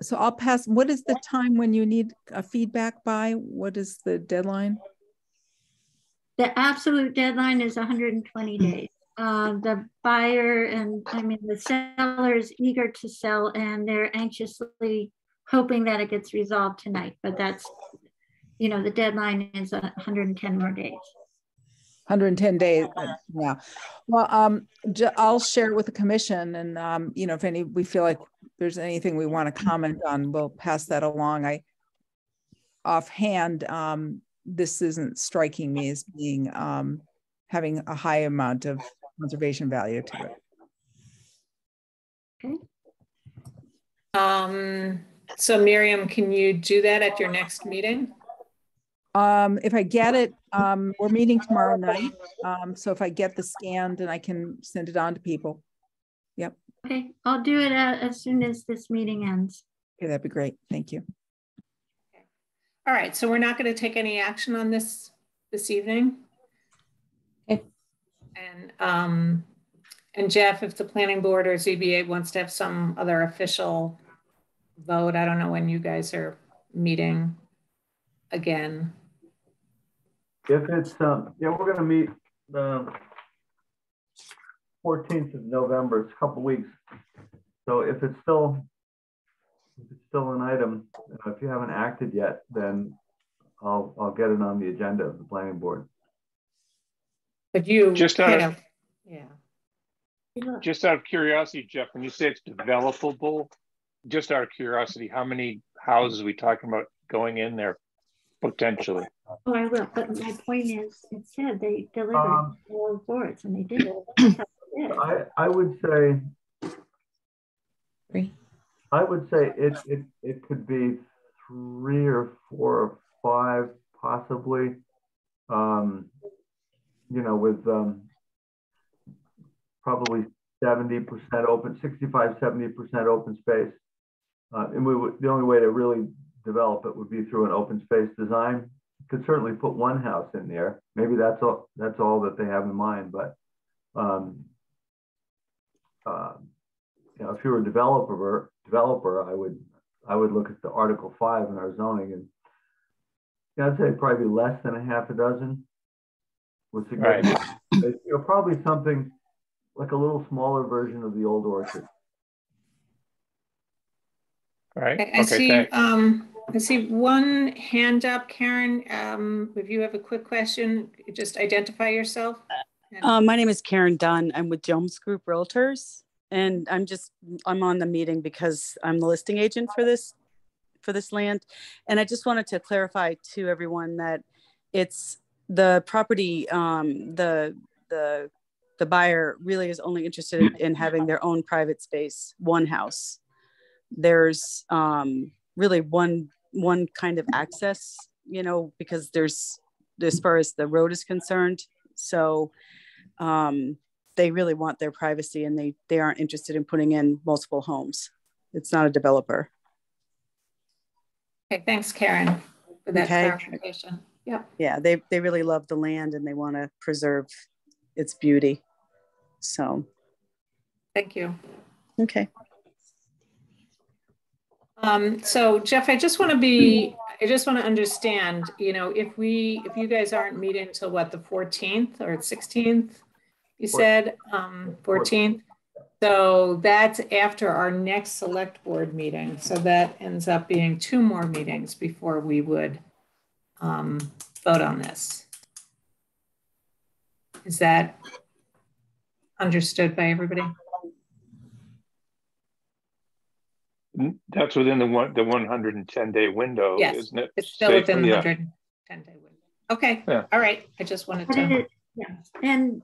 So I'll pass. What is the time when you need a feedback by? What is the deadline? The absolute deadline is 120 days. The buyer and the seller is eager to sell, and they're anxiously hoping that it gets resolved tonight. But that's, the deadline is 110 more days. 110 days. Yeah. Well, I'll share it with the commission, and if we feel like there's anything we want to comment on, we'll pass that along. Offhand, this isn't striking me as being having a high amount of conservation value to it. Okay. So Miriam, can you do that at your next meeting? If I get it, we're meeting tomorrow night. So if I get the scanned, and I can send it on to people. Yep. Okay, I'll do it as soon as this meeting ends. Okay, that'd be great. Thank you. Okay. All right, so we're not going to take any action on this evening. Okay. And Jeff, if the planning board or ZBA wants to have some other official vote, I don't know when you guys are meeting again. If it's, yeah, we're going to meet the 14th of November. It's a couple weeks. So if it's still an item, if you haven't acted yet, then I'll get it on the agenda of the planning board. But you just yeah. Just out of curiosity, Jeff, when you say it's developable, just out of curiosity, how many houses are we talking about going in there potentially? Oh, I will. But my point is, it said they delivered 4 boards, and they did it. I would say it could be 3 or 4 or 5 possibly. With probably 70% open, 65–70% open space. And the only way to really develop it would be through an open space design. You could certainly put one house in there. Maybe that's all that they have in mind. But if you were a developer, I would look at the Article 5 in our zoning, and I'd say probably less than a half a dozen. Right. Probably something like a little smaller version of the old orchard. All right. I see one hand up, Karen. If you have a quick question, just identify yourself. My name is Karen Dunn. I'm with Jones Group Realtors, and I'm on the meeting because I'm the listing agent for this land. And I just wanted to clarify to everyone that it's the property, the buyer really is only interested in having their own private space, one house. There's really one kind of access, because there's, as far as the road is concerned. So they really want their privacy, and they aren't interested in putting in multiple homes. It's not a developer. Okay, thanks, Karen, for that clarification. Yeah. Yeah, they really love the land, and they want to preserve its beauty. So. Thank you. Okay. So Jeff, I just want to understand, if you guys aren't meeting until what, the 14th or 16th, you said, 14th. So that's after our next select board meeting. So that ends up being 2 more meetings before we would vote on this. Is that understood by everybody? That's within the 110-day window, yes, isn't it? It's still within the 110-day window. Okay. Yeah. All right. I just wanted to. Yeah. And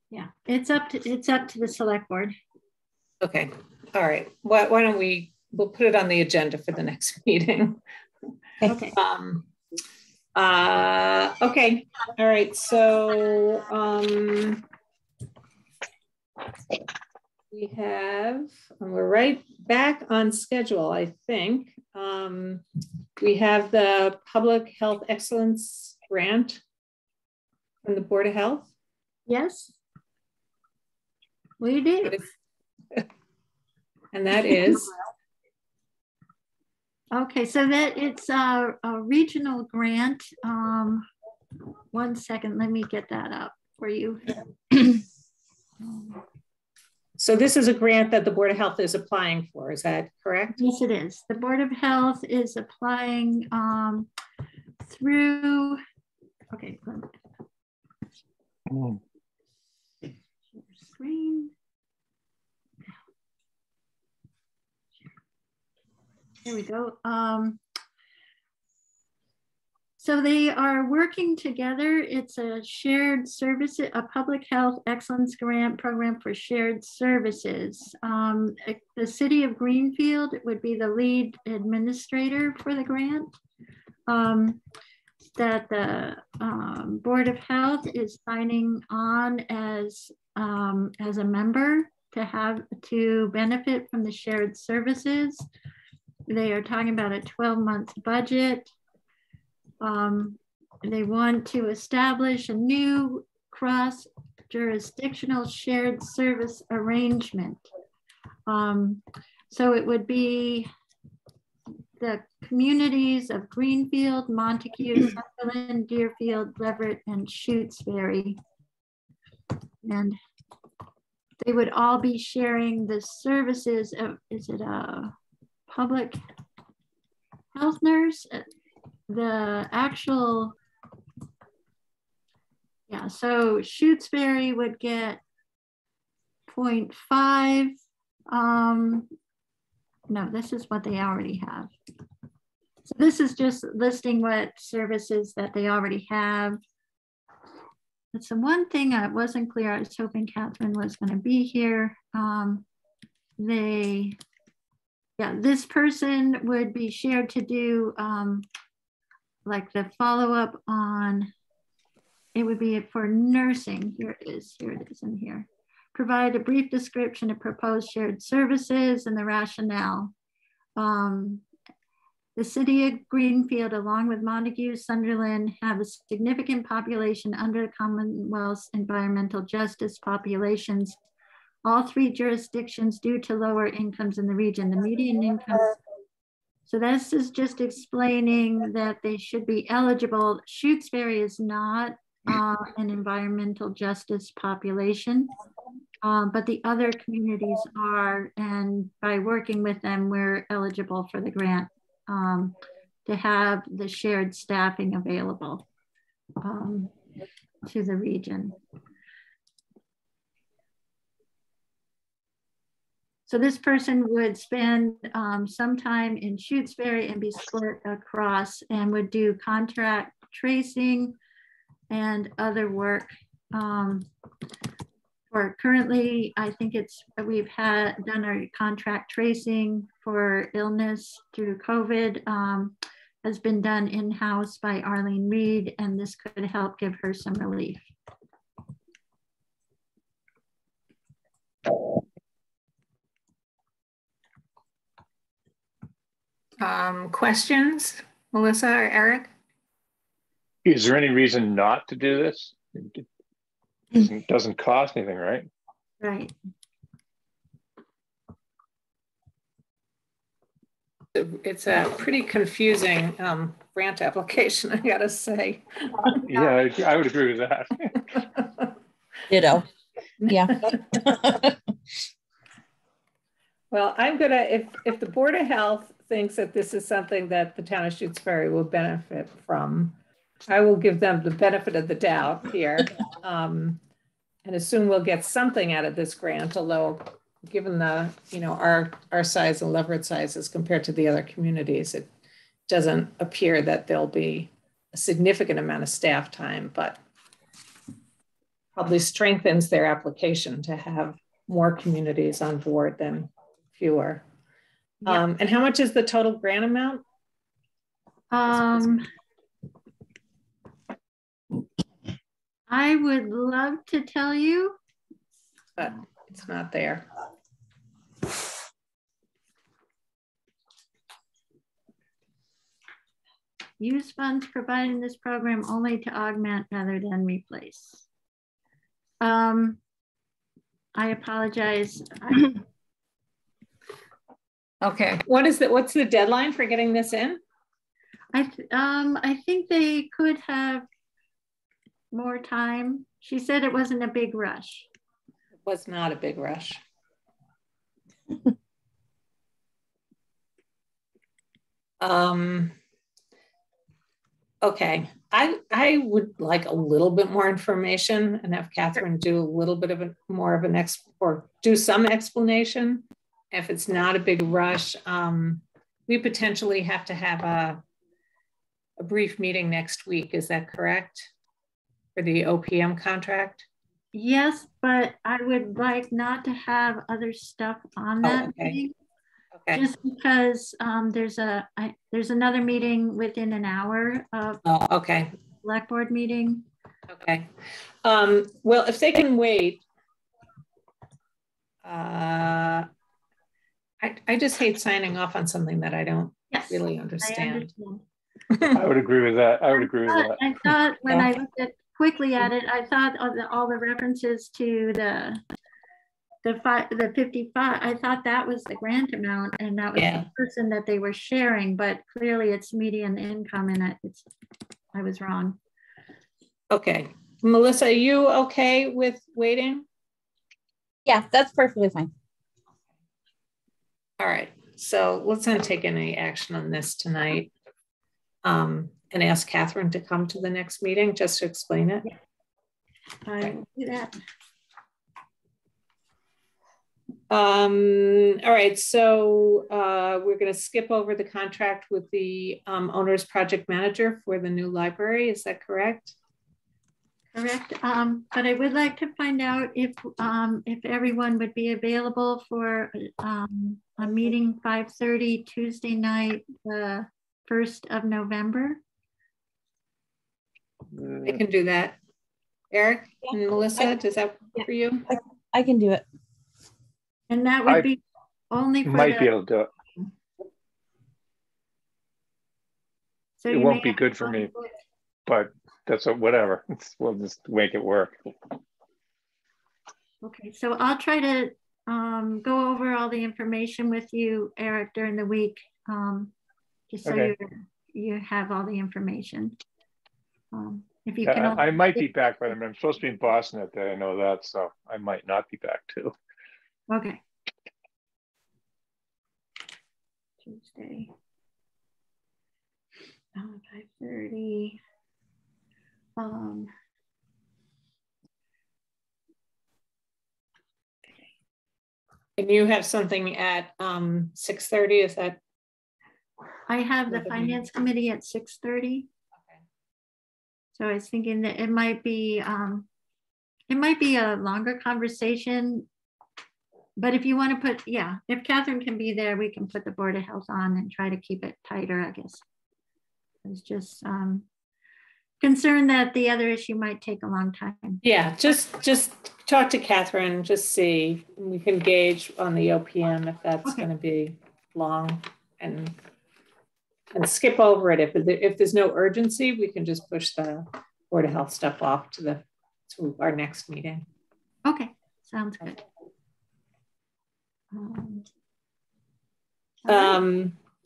yeah, it's up to the select board. Okay. All right. Why don't we'll put it on the agenda for the next meeting. Okay. Okay. All right. So we have, and we're right back on schedule, I think. We have the Public Health Excellence Grant from the Board of Health. Yes, we do. And that is? Okay, so that it's a regional grant. 1 second, let me get that up for you. So this is a grant that the Board of Health is applying for, is that correct? Yes, it is. The Board of Health is applying through, okay, screen. There we go. So they are working together. It's a shared service, a public health excellence grant program for shared services. The city of Greenfield would be the lead administrator for the grant. That the Board of Health is signing on as a member to benefit from the shared services. They are talking about a 12-month budget. They want to establish a new cross-jurisdictional shared service arrangement. So it would be the communities of Greenfield, Montague, Sunderland, Deerfield, Leverett, and Shutesbury. And they would all be sharing the services of, is it a public health nurse? The actual, yeah, so Shutesbury would get 0.5. No, this is what they already have. So this is just listing what services that they already have. That's the one thing I wasn't clear. I was hoping Catherine was going to be here. This person would be shared to do like the follow-up on, it would be for nursing. Here it is in here. Provide a brief description of proposed shared services and the rationale. The city of Greenfield, along with Montague, Sunderland, have a significant population under Commonwealth's environmental justice populations. All three jurisdictions due to lower incomes in the region. The median income. So this is just explaining that they should be eligible. Shutesbury is not an environmental justice population, but the other communities are, and by working with them, we're eligible for the grant to have the shared staffing available to the region. So this person would spend some time in Shutesbury and be split across and would do contract tracing and other work. For currently, I think we've done our contract tracing for illness through COVID has been done in-house by Arlene Reed, and this could help give her some relief. Questions, Melissa or Eric? Is there any reason not to do this? It doesn't cost anything, right? Right. It's a pretty confusing grant application, I gotta say. Yeah, I would agree with that. Ditto. Yeah. Well, I'm gonna, if the Board of Health thinks that this is something that the town of Shutesbury will benefit from, I will give them the benefit of the doubt here, and assume we'll get something out of this grant, although given the, our size and Leverett sizes compared to the other communities, it doesn't appear that there'll be a significant amount of staff time, but probably strengthens their application to have more communities on board than fewer. Yeah. And how much is the total grant amount? I would love to tell you, but it's not there. use funds provided in this program only to augment rather than replace. I apologize. Okay, what's the deadline for getting this in? I think they could have more time. She said it wasn't a big rush. It was not a big rush. Okay, I would like a little bit more information and have Catherine do a little bit of do some explanation. If it's not a big rush, we potentially have to have a brief meeting next week. Is that correct? For the OPM contract? Yes, but I would like not to have other stuff on that meeting. Okay. Just because there's another meeting within an hour of select board meeting. Okay. Well, if they can wait, I just hate signing off on something that I don't really understand. I would agree with that. I thought when I looked quickly at it, I thought of all the references to the 55. I thought that was the grant amount, and that was the person that they were sharing. But clearly, it's median income, and I was wrong. Okay, Melissa, are you okay with waiting? Yeah, that's perfectly fine. All right, so let's not take any action on this tonight, and ask Catherine to come to the next meeting just to explain it. I will do that. All right, so we're going to skip over the contract with the owner's project manager for the new library. Is that correct? Correct. But I would like to find out if everyone would be available for a meeting 5:30 Tuesday night, the 1st of November. I can do that. Eric and Melissa, does that work for you? I can do it. And that would be only for might be able to do it. So it won't be good for me, but that's whatever. We'll just make it work. Okay, so I'll try to go over all the information with you, Eric, during the week, just so you have all the information. If you can, I might be back by then. I'm supposed to be in Boston that day. I know that, so I might not be back too. Okay. Tuesday. 5:30. And you have something at 6:30, is that? I have the finance committee at 6:30. Okay. So I was thinking that it might be a longer conversation, but if you want to put, if Catherine can be there, we can put the Board of Health on and try to keep it tighter, I guess. I was just concerned that the other issue might take a long time. Yeah, just talk to Catherine, just see. We can gauge on the OPM if that's going to be long, and skip over it. If there's no urgency, we can just push the Board of Health stuff off to our next meeting. Okay, sounds good.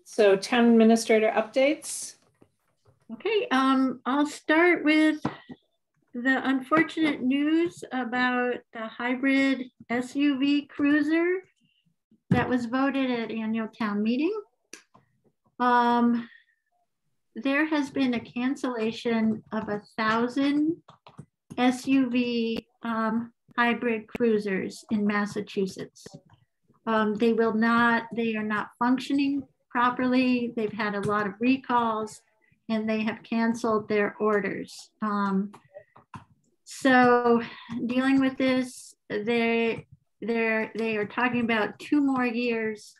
So town administrator updates. Okay, I'll start with the unfortunate news about the hybrid SUV cruiser that was voted at annual town meeting. There has been a cancellation of 1,000 SUV hybrid cruisers in Massachusetts. They are not functioning properly. They've had a lot of recalls and they have canceled their orders. So dealing with this, they are talking about 2 more years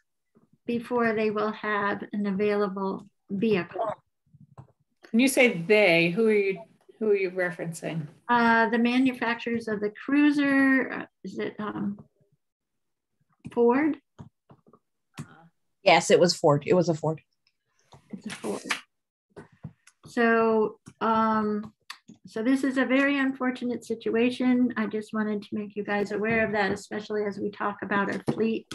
before they will have an available vehicle. When you say they, who are you referencing? The manufacturers of the cruiser, is it Ford? Yes, it was Ford. It was a Ford. It's a Ford. So, so this is a very unfortunate situation. I just wanted to make you guys aware of that, especially as we talk about our fleet,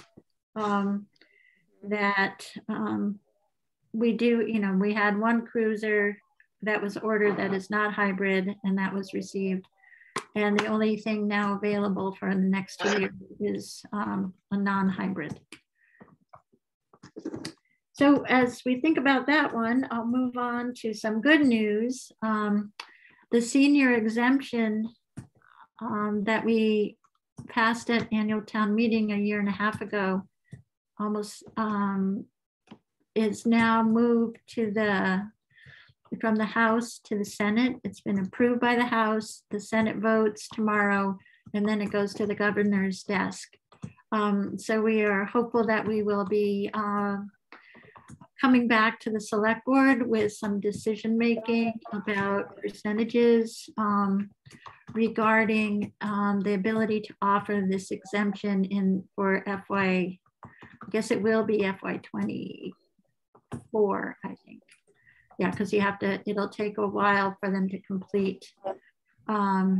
we do, you know, we had one cruiser that was ordered that is not hybrid, and that was received. And the only thing now available for the next 2 years is a non-hybrid. So as we think about that one, I'll move on to some good news. The senior exemption that we passed at annual town meeting 1.5 years ago almost is now moved to from the House to the Senate. It's been approved by the House. The Senate votes tomorrow, and then it goes to the governor's desk. So we are hopeful that we will be coming back to the select board with some decision making about percentages regarding the ability to offer this exemption for FY, I guess it will be FY24, I think. Yeah, because you have to, it'll take a while for them to complete all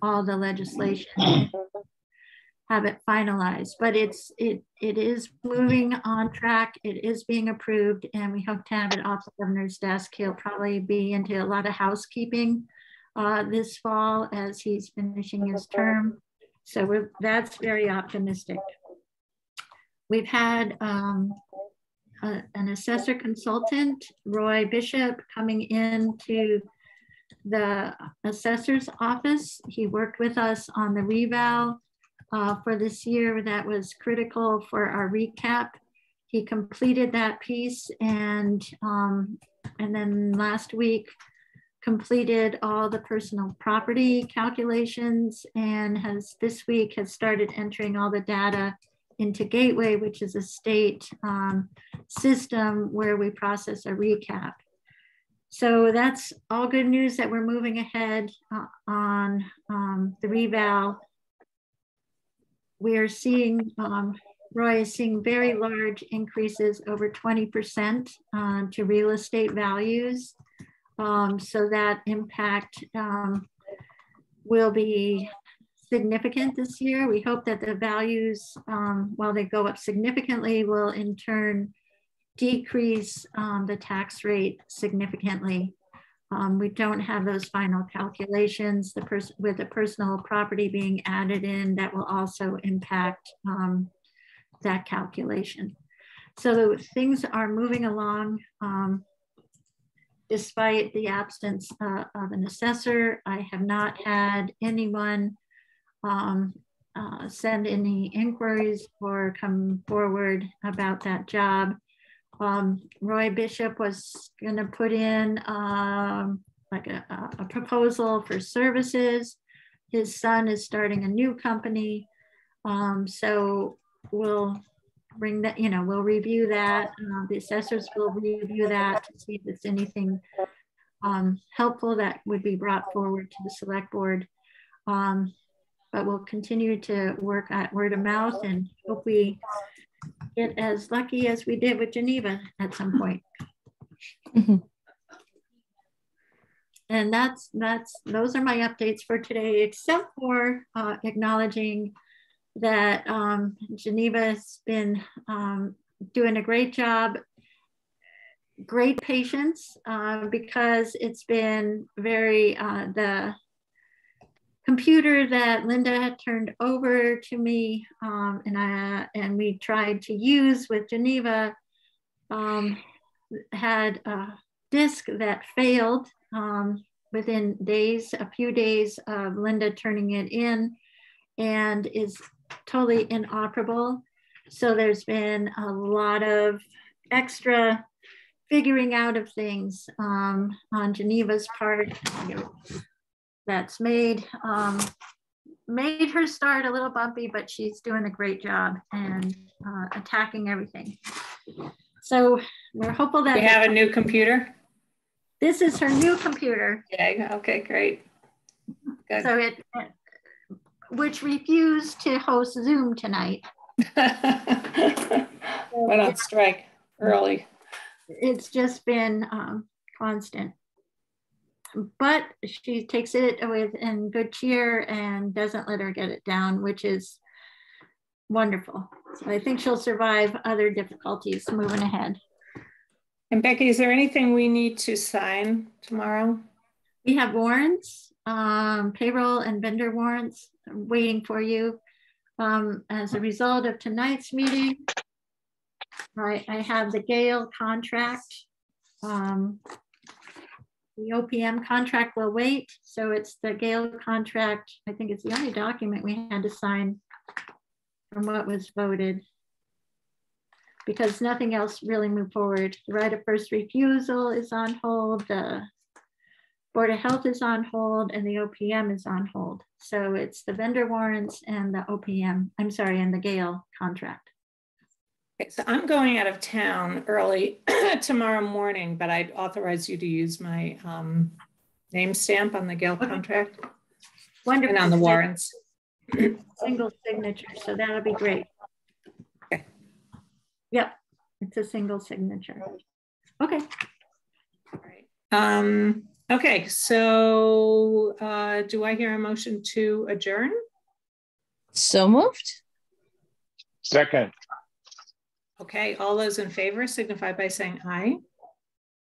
the legislation, have it finalized, but it is moving on track. It is being approved, and we hope to have it off the governor's desk. He'll probably be into a lot of housekeeping this fall as he's finishing his term. So that's very optimistic. We've had an assessor consultant, Roy Bishop, coming into the assessor's office. He worked with us on the reval for this year. That was critical for our recap. He completed that piece, and then last week completed all the personal property calculations, and this week has started entering all the data into Gateway, which is a state system where we process a recap. So that's all good news that we're moving ahead on the reval. We are seeing, Roy is seeing very large increases, over 20% to real estate values. So that impact will be significant this year. We hope that the values, while they go up significantly, will in turn decrease the tax rate significantly. We don't have those final calculations. With the personal property being added in, that will also impact that calculation. So things are moving along despite the absence of an assessor. I have not had anyone send any inquiries or come forward about that job. Roy Bishop was going to put in like a proposal for services. His son is starting a new company. So we'll bring that, we'll review that. The assessors will review that to see if it's anything helpful that would be brought forward to the select board. But we'll continue to work at word of mouth and hope we get as lucky as we did with Geneva at some point. Mm-hmm. And those are my updates for today, except for acknowledging that Geneva's been doing a great job, great patience, because it's been very, the computer that Linda had turned over to me and we tried to use with Geneva had a disk that failed within days, a few days of Linda turning it in, and is totally inoperable. So there's been a lot of extra figuring out of things on Geneva's part. That's made her start a little bumpy, but she's doing a great job and attacking everything. So we're hopeful that— You have a new computer? This is her new computer. Yeah, okay, great. Good. So which refused to host Zoom tonight. Went on strike early. It's just been constant. But she takes it with in good cheer and doesn't let her get it down, which is wonderful. So I think she'll survive other difficulties moving ahead. And Becky, is there anything we need to sign tomorrow? We have warrants, payroll and vendor warrants waiting for you. As a result of tonight's meeting, I have the Gale contract. The OPM contract will wait. So it's the Gale contract. I think it's the only document we had to sign from what was voted, because nothing else really moved forward. The right of first refusal is on hold. The Board of Health is on hold and the OPM is on hold. So it's the vendor warrants and the OPM, I'm sorry, and the Gale contract. Okay, so I'm going out of town early tomorrow morning, but I'd authorize you to use my name stamp on the Gale contract. Wonderful. And on the warrants. Single signature, so that'll be great. Okay. Yep, it's a single signature. Okay. All right. Okay, so do I hear a motion to adjourn? So moved. Second. Okay, all those in favor signify by saying aye.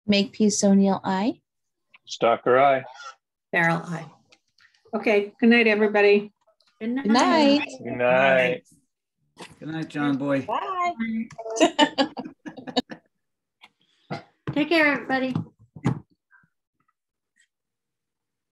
Makepeace O'Neill, aye. Stalker, aye. Farrell, aye. Okay, good night, everybody. Good night. Good night. Good night. Good night, John Boy. Bye. Take care, everybody.